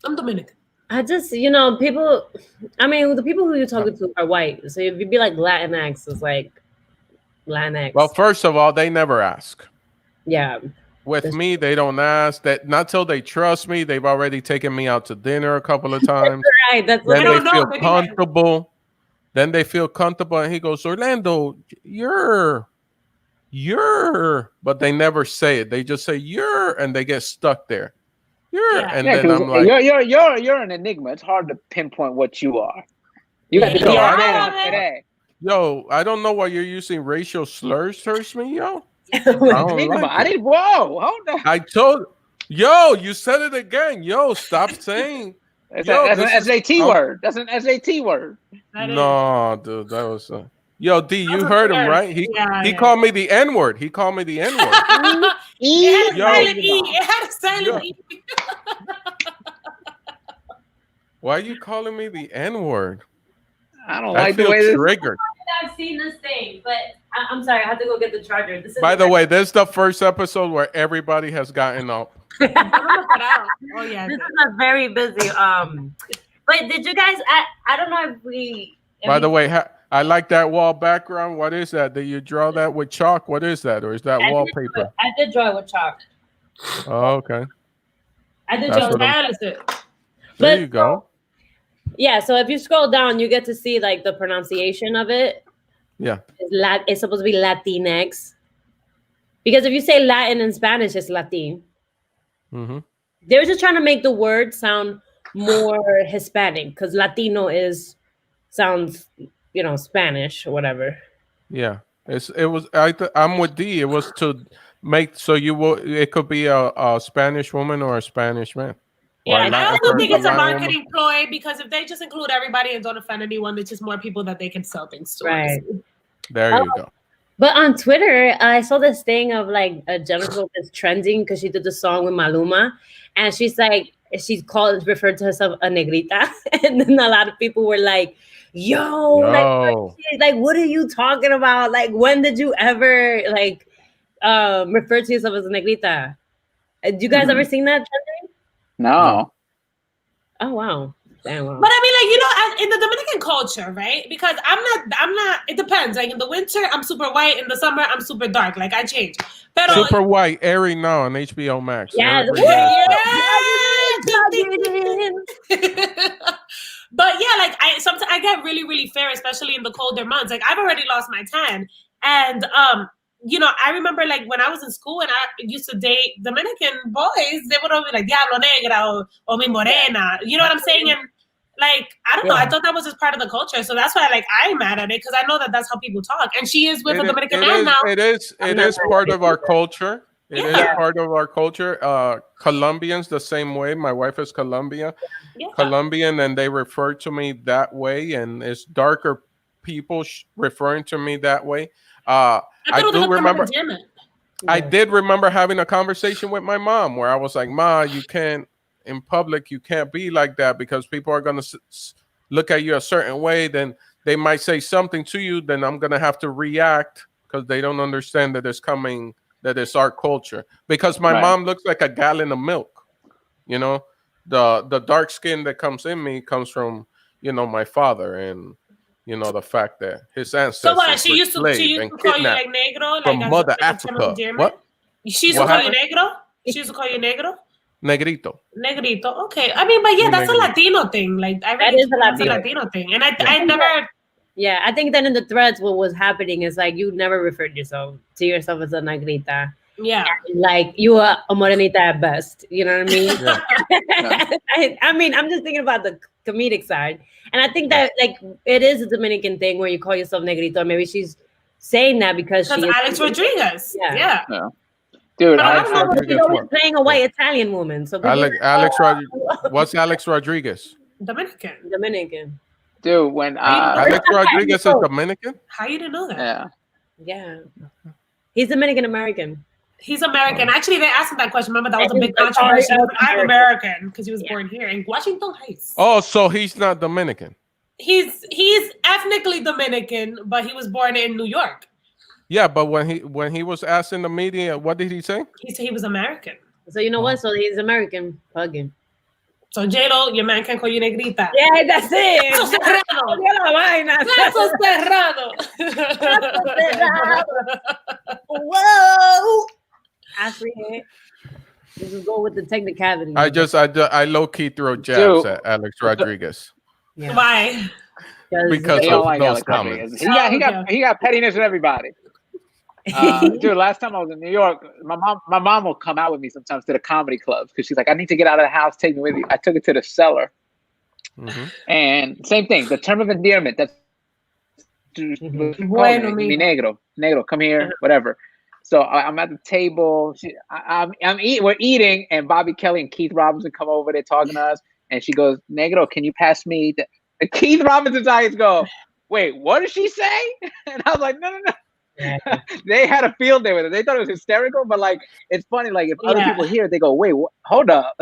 I'm Dominican. I just, people, I mean, the people who you're talking to are white. So if you be like Latinx, it's like Latinx. Well, first of all, they never ask. Yeah. With me, they don't ask. That not till they trust me. They've already taken me out to dinner a couple of times. Right. That's then they feel comfortable. Then they feel comfortable, and he goes, Orlando, you're, but they never say it. They just say you're, and they get stuck there. And then I'm like, you're an enigma. It's hard to pinpoint what you are. You got to be today. Yo, I don't know why you're using racial slurs towards me, yo. I didn't. Whoa, hold on. I told, you said it again. Yo, stop saying. That's an SAT word. That's an SAT word. No, dude, that was. Yo, D, you heard him, right? He called me the N-word. He called me the N-word. It had a silent E. Why are you calling me the N-word? I don't like the way this. Triggered. I've seen this thing, but I'm sorry, I have to go get the charger. By the way, this is the first episode where everybody has gotten up. Oh yeah, this is a very busy. But did you guys? I don't know if we. By the way, I like that wall background. What is that? Did you draw that with chalk? What is that, or is that wallpaper? I did draw it with chalk. Oh, okay. I did draw it. There you go. Yeah, so if you scroll down, you get to see like the pronunciation of it. Yeah. It's supposed to be Latinx. Because if you say Latin in Spanish, it's Latin. Mm-hmm. They're just trying to make the word sound more Hispanic because Latino sounds, Spanish or whatever. Yeah. I'm with D. It was to make so it could be a Spanish woman or a Spanish man. Yeah, I also think it's a marketing ploy because if they just include everybody and don't offend anyone, it's just more people that they can sell things to. Right. There you go. But on Twitter, I saw this thing of like a Jennifer that's trending because she did the song with Maluma, and she's referred to herself a negrita, and then a lot of people were like, "Yo, like what are you talking about? Like when did you ever refer to yourself as a negrita?" Did you guys ever seen that trending? No. Oh wow. Damn, wow. But I mean, in the Dominican culture, right? Because I'm not, it depends. Like in the winter, I'm super white. In the summer, I'm super dark. Like I change. Pero, super white, airy now on HBO Max. Yeah. But yeah, like sometimes I get really, really fair, especially in the colder months. Like I've already lost my tan. And I remember like when I was in school and I used to date Dominican boys, they would always be like Diablo Negra or Mi Morena. You know what I'm saying? And like, I don't know. I thought that was just part of the culture. So that's why I'm mad at it because I know that that's how people talk. And she is with a Dominican man now. It is part of our culture. It is part of our culture. Colombians the same way. My wife is Colombian, and they refer to me that way. And it's darker people referring to me that way. I do remember. I did remember having a conversation with my mom where I was like, "Ma, you can't in public. You can't be like that because people are gonna look at you a certain way. Then they might say something to you. Then I'm gonna have to react because they don't understand that it's our culture. Because my mom looks like a gallon of milk. The dark skin that comes in me comes from my father and." The fact that his ancestors. So what? She used to call you like negro, from Mother Africa. What? She used to call you negro. She used to call you negro. Negrito. Okay. I mean, but yeah, that's a Latino thing. Like that is a Latino thing, and I never. Yeah, I think that in the threads, what was happening is like you never referred to yourself as a negrita. Yeah, like you are a morenita at best. You know what I mean? Yeah. I mean, I'm just thinking about the comedic side, and I think that like it is a Dominican thing where you call yourself negrito. Maybe she's saying that because she is Alex Rodriguez. Yeah. Dude, she's always playing a white Italian woman. So what's Alex Rodriguez? Dominican. Dude, when Alex Rodriguez is Dominican. How you didn't know that? Yeah. Yeah. He's Dominican American. He's American. Actually, they asked him that question. Remember, that was a big controversy. I'm American because he was born here in Washington Heights. Oh, so he's not Dominican. He's ethnically Dominican, but he was born in New York. Yeah, but when he was asked in the media, what did he say? He said he was American. So you know what? So he's American. Hugging. So J-Lo, your man can call you negrita. Yeah, that's it. Caso cerrado. Caso cerrado. Whoa. Actually, let's just go with the technicality. I low key throw jabs at Alex Rodriguez. Yeah. Why? Because of like those comments. He got pettiness with everybody. Dude, last time I was in New York, my mom will come out with me sometimes to the comedy clubs because she's like, I need to get out of the house, take me with you. I took it to the cellar. And same thing, the term of endearment, that's mi negro, come here, whatever. So I'm at the table, we're eating, and Bobby Kelly and Keith Robinson come over, they're talking to us, and she goes, Negro, can you pass me the Keith Robinson's eyes go, wait, what did she say? And I was like, no. They had a field day with it. They thought it was hysterical, but like it's funny. Like if other people hear it, they go, "Wait, hold up."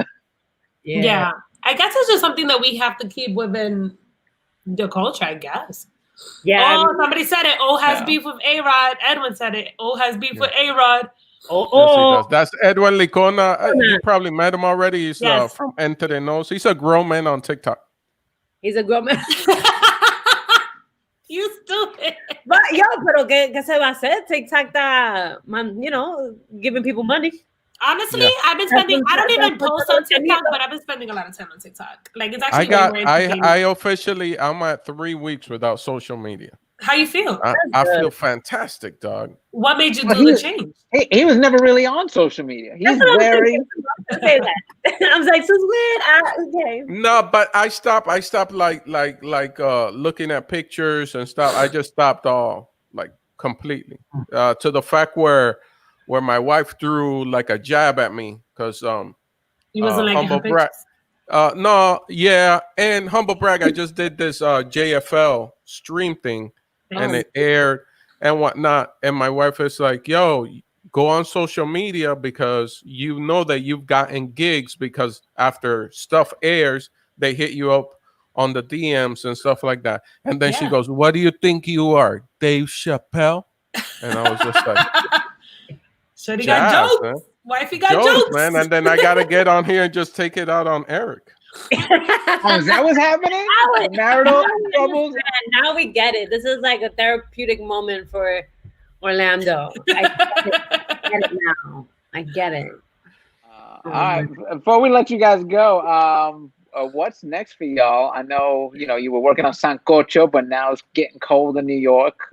Yeah, I guess it's just something that we have to keep within the culture. I guess. Yeah. Oh, somebody said it. Oh, has beef with A-Rod. Edwin said it. Oh, has beef with A-Rod. Yes, that's Edwin Licona. You probably met him already. He's from Entre. He's a grown man on TikTok. He's a grown man. You stupid. But pero ¿qué se va a hacer? TikTok está, giving people money. Honestly, I've been spending. I don't even post on TikTok, but I've been spending a lot of time on TikTok. Like it's actually. I'm at 3 weeks without social media. How you feel? I feel fantastic, dog. What made you do the change? He was never really on social media. He's very. I was like, so weird. Okay. No, but I stopped like looking at pictures and stuff. I just stopped all like completely to the fact where my wife threw like a jab at me because you wasn't like humble brag. And humble brag. I just did this JFL stream thing. And it aired and whatnot. And my wife is like, yo, go on social media because you know that you've gotten gigs because after stuff airs, they hit you up on the DMs and stuff like that. And then she goes, what do you think you are, Dave Chappelle? And I was just like, Shorty got jokes. Man. Wifey got jokes, man. And then I got to get on here and just take it out on Eric. Is that what's happening? Marital troubles. Now we get it. This is like a therapeutic moment for Orlando. I get it now. I get it. All right. Before we let you guys go, what's next for y'all? I know you were working on Sancocho, but now it's getting cold in New York.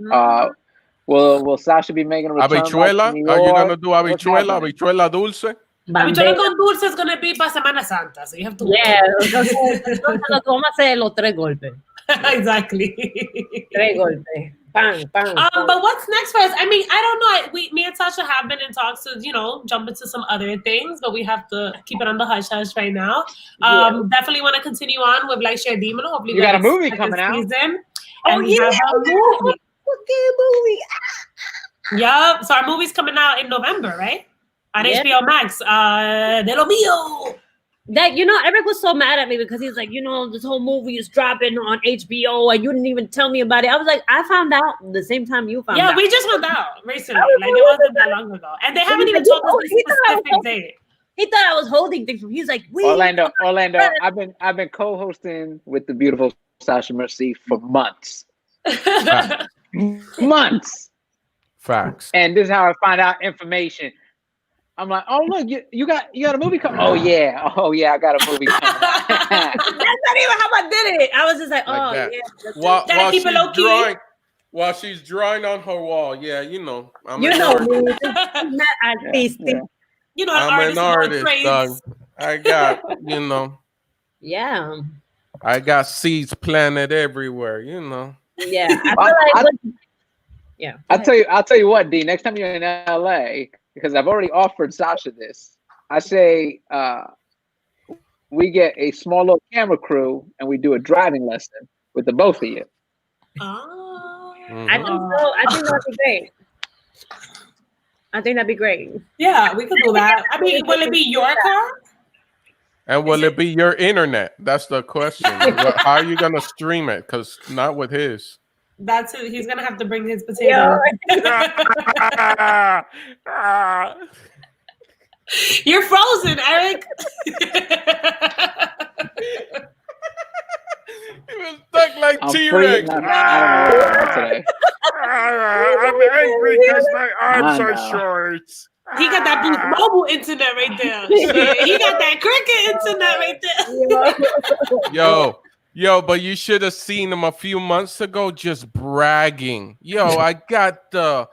Will Sasha be making a return? Habichuela? Are you gonna do habichuela dulce? Habichuela con dulce is gonna be para Semana Santa, so you have to. Yeah, vamos a hacer los 3 golpes. Exactly. 3 golpes. Bang, bang. But what's next for us? I mean, I don't know. Me and Sasha have been in talks to, jump into some other things, but we have to keep it on the hush hush right now. Definitely want to continue on with like Share Dimelo. Hopefully, you got a movie coming out. Oh yeah, movie. Yup. So our movie's coming out in November, right? On HBO Max. De lo mío. That Eric was so mad at me because he's like, this whole movie is dropping on HBO and you didn't even tell me about it. I was like, I found out the same time you found out. Yeah, we just found out recently. Like it wasn't that long ago, and they haven't even told us the specific date. He thought I was holding things from. He's like, Orlando. I've been co-hosting with the beautiful Sasha Merci for months. Months. Facts. And this is how I find out information. I'm like, oh look, you got a movie coming. Oh yeah, I got a movie coming. That's not even how I did it. I was just like yeah. While she's drawing on her wall, I'm an artist. Not artistic. I'm an artist. I got, Yeah. I got seeds planted everywhere, Yeah, I feel like I'll tell you what, D. Next time you're in LA, because I've already offered Sasha this, I say we get a small little camera crew and we do a driving lesson with the both of you. I think so. I think that'd be great. I think that'd be great. Yeah, we could do that. I mean, will it be your car? And will it be your internet? That's the question. How are you gonna stream it? Because not with his. That's it. He's gonna have to bring his potatoes. You're frozen, Eric. He was stuck like T-Rex. I'm angry because my arms are short. He got that Boost Mobile internet right there. Shit. He got that cricket internet right there. Yo, but you should have seen him a few months ago just bragging. Yo, I got the,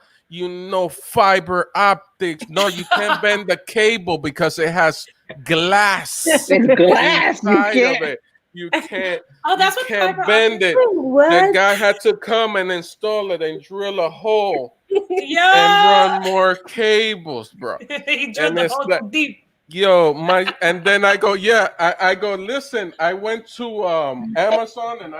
fiber optics. No, you can't bend the cable because it has glass. It's glass. You can't. Oh, that's what can't bend it. What? The guy had to come and install it and drill a hole and run more cables, bro. He drilled the hole too deep. Yo, and then I go, I go, listen, I went to Amazon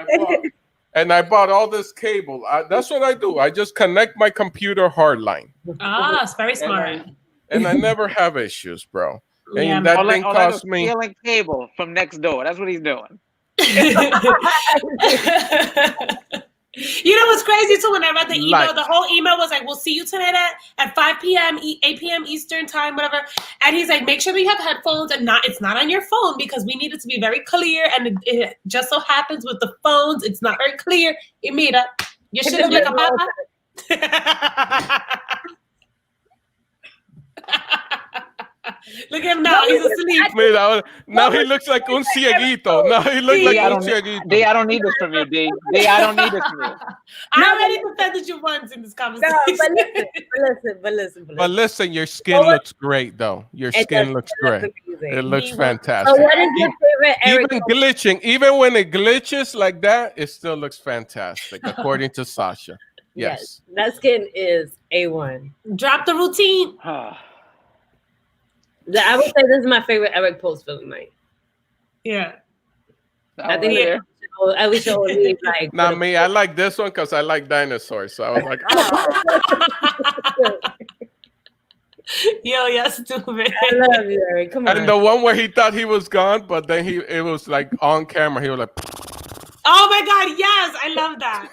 and I bought all this cable. That's what I do. I just connect my computer hardline. Ah, it's very smart. And I never have issues, bro. And Yeah, that thing cost me stealing cable from next door. That's what he's doing. You know what's crazy too? When I read the email, the whole email was like, "We'll see you tonight at 5 p.m., 8 p.m. Eastern time, whatever." And he's like, "Make sure that you have headphones and it's not on your phone because we need it to be very clear." And it just so happens with the phones, it's not very clear. Y mira, you should have like a papa. Look at him now. He's asleep. Now he looks like un cieguito. Now he looks like un cieguito. D, I don't need this from you, D. D, I don't need this from you. I already defended you once in this conversation. No, but listen. Your skin looks great, though. Your skin looks great. It looks fantastic. So what is your favorite Eric? Even glitching, even when it glitches like that, it still looks fantastic, according to Sasha. Yes. That skin is A1. Drop the routine. I would say this is my favorite Eric post feeling night. Yeah. I think we should leave like. Not me. I like this one because I like dinosaurs. So I was like, Yo, you're stupid. I love you, Eric. Come on. And the one where he thought he was gone, but then it was like on camera. He was like, oh my God, yes, I love that.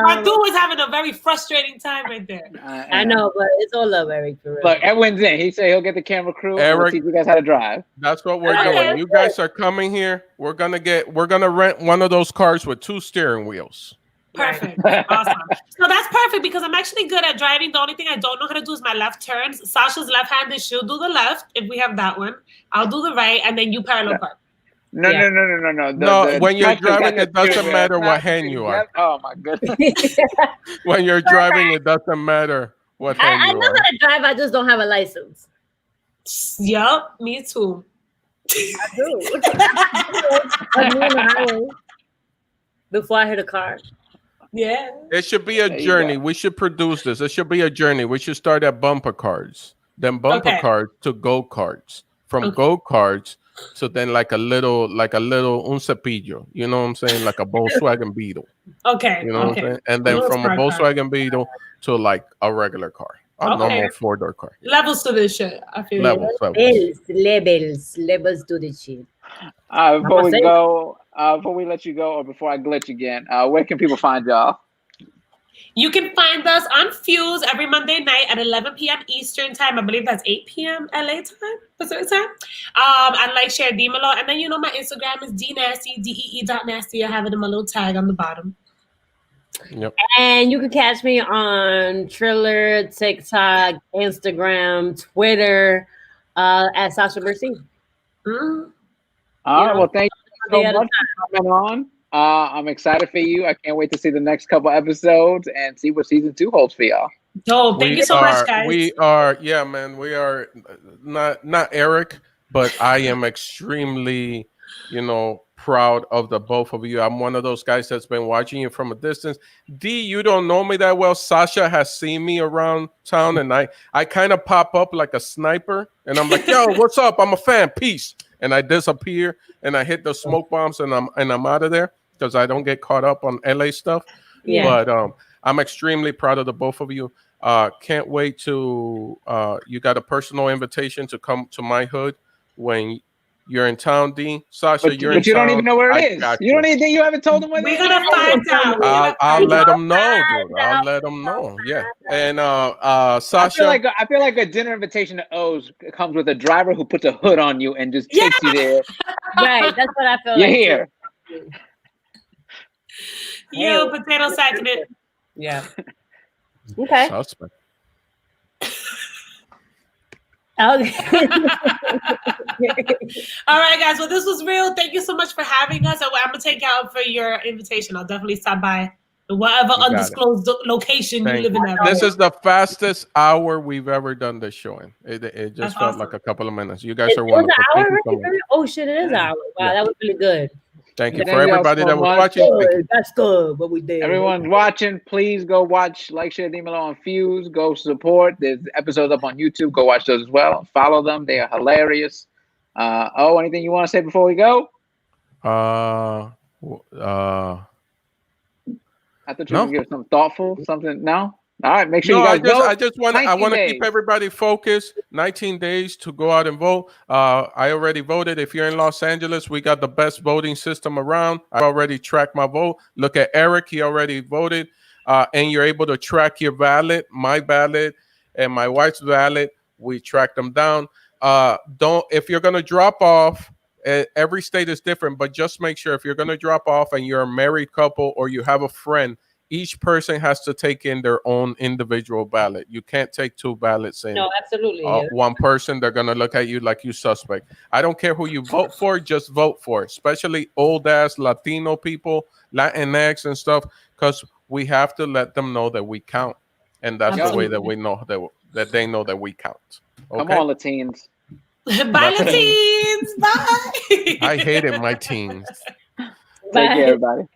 Arthur was having a very frustrating time right there. I know, but it's all love, Eric. For real. Look, Edwin's in. He said he'll get the camera crew. Eric, we'll teach you guys how to drive. That's what we're doing. You guys are coming here. We're gonna rent one of those cars with 2 steering wheels. Perfect. Awesome. So that's perfect because I'm actually good at driving. The only thing I don't know how to do is my left turns. Sasha's left-handed. She'll do the left if we have that one. I'll do the right, and then you parallel park. No. When you're driving, it doesn't matter what hand you are. Oh my goodness. When you're driving, it doesn't matter what hand you are. I know how to drive. I just don't have a license. Yup, me too. I do. I'm on the highway before I hit a car. Yeah. It should be a journey. We should produce this. It should be a journey. We should start at bumper cars, then bumper cars to go-karts, from go-karts to then like a little un cepillo, you know what I'm saying? Like a Volkswagen Beetle. Okay. You know what I'm saying? And then from a Volkswagen Beetle to like a regular car, a normal 4-door car. Levels to this shit. I feel levels to the shit. Before we let you go, or before I glitch again, where can people find y'all? You can find us on Fuse every Monday night at 11 p.m. Eastern time. I believe that's 8 p.m. LA time, Pacific time. And like Share Dimelo. And then my Instagram is dnasty, DEE.nasty. I have it in my little tag on the bottom. Yep. And you can catch me on Triller, TikTok, Instagram, Twitter, at Sasha Merci. All right. Well, thank you so much for coming on. I'm excited for you. I can't wait to see the next couple episodes and see what season 2 holds for y'all. Oh, thank you so much, guys. We are not Eric, but I am extremely, proud of the both of you. I'm one of those guys that's been watching you from a distance. D, you don't know me that well. Sasha has seen me around town, and I kind of pop up like a sniper, and I'm like, yo, what's up? I'm a fan. Peace. And I disappear, and I hit the smoke bombs, and I'm out of there because I don't get caught up on LA stuff. Yeah. But I'm extremely proud of the both of you. Can't wait to you got a personal invitation to come to my hood when you're in town, D. Sasha, but you're you in town. don't even know where it is. You don't even think you haven't told them where We're it gonna is. find out. I'll let them know, dude. I'll let them know. Yeah. And Sasha, I feel like a dinner invitation to O's comes with a driver who puts a hood on you and just takes you there. Right. That's what I feel You're like. here. Too. Yo, potato sacking it. Yeah. Okay. Suspect. Okay. All right, guys. Well, this was real. Thank you so much for having us. I'm gonna take out for your invitation. I'll definitely stop by whatever undisclosed location you live in. This is the fastest hour we've ever done this show in. It just felt awesome. like a couple of minutes. You guys are wonderful. Thank you so much. Oh shit, it is an hour. Wow, that was really good. Thank you for everybody that was watching. That's good. What we did. Everyone's watching. Please go watch, like, Share Dimelo on Fuse. Go support. There's episodes up on YouTube. Go watch those as well. Follow them. They are hilarious. Anything you want to say before we go? I thought you were going to give something thoughtful. Something. No. All right, make sure you guys vote. I want to keep everybody focused. 19 days to go out and vote. I already voted. If you're in Los Angeles, we got the best voting system around. I already tracked my vote. Look at Eric. He already voted. And you're able to track your ballot, my ballot, and my wife's ballot. We track them down. If you're going to drop off, every state is different, but just make sure if you're going to drop off and you're a married couple or you have a friend, each person has to take in their own individual ballot. You can't take two ballots in. No, absolutely. One person, they're going to look at you like you suspect. I don't care who you vote for, just vote for it. Especially old-ass Latino people, Latinx and stuff, because we have to let them know that we count. And that's the way that we know that they know that we count. Okay? Come on, Latines. Bye, Latines. Bye. I hated my teens. Take care, everybody.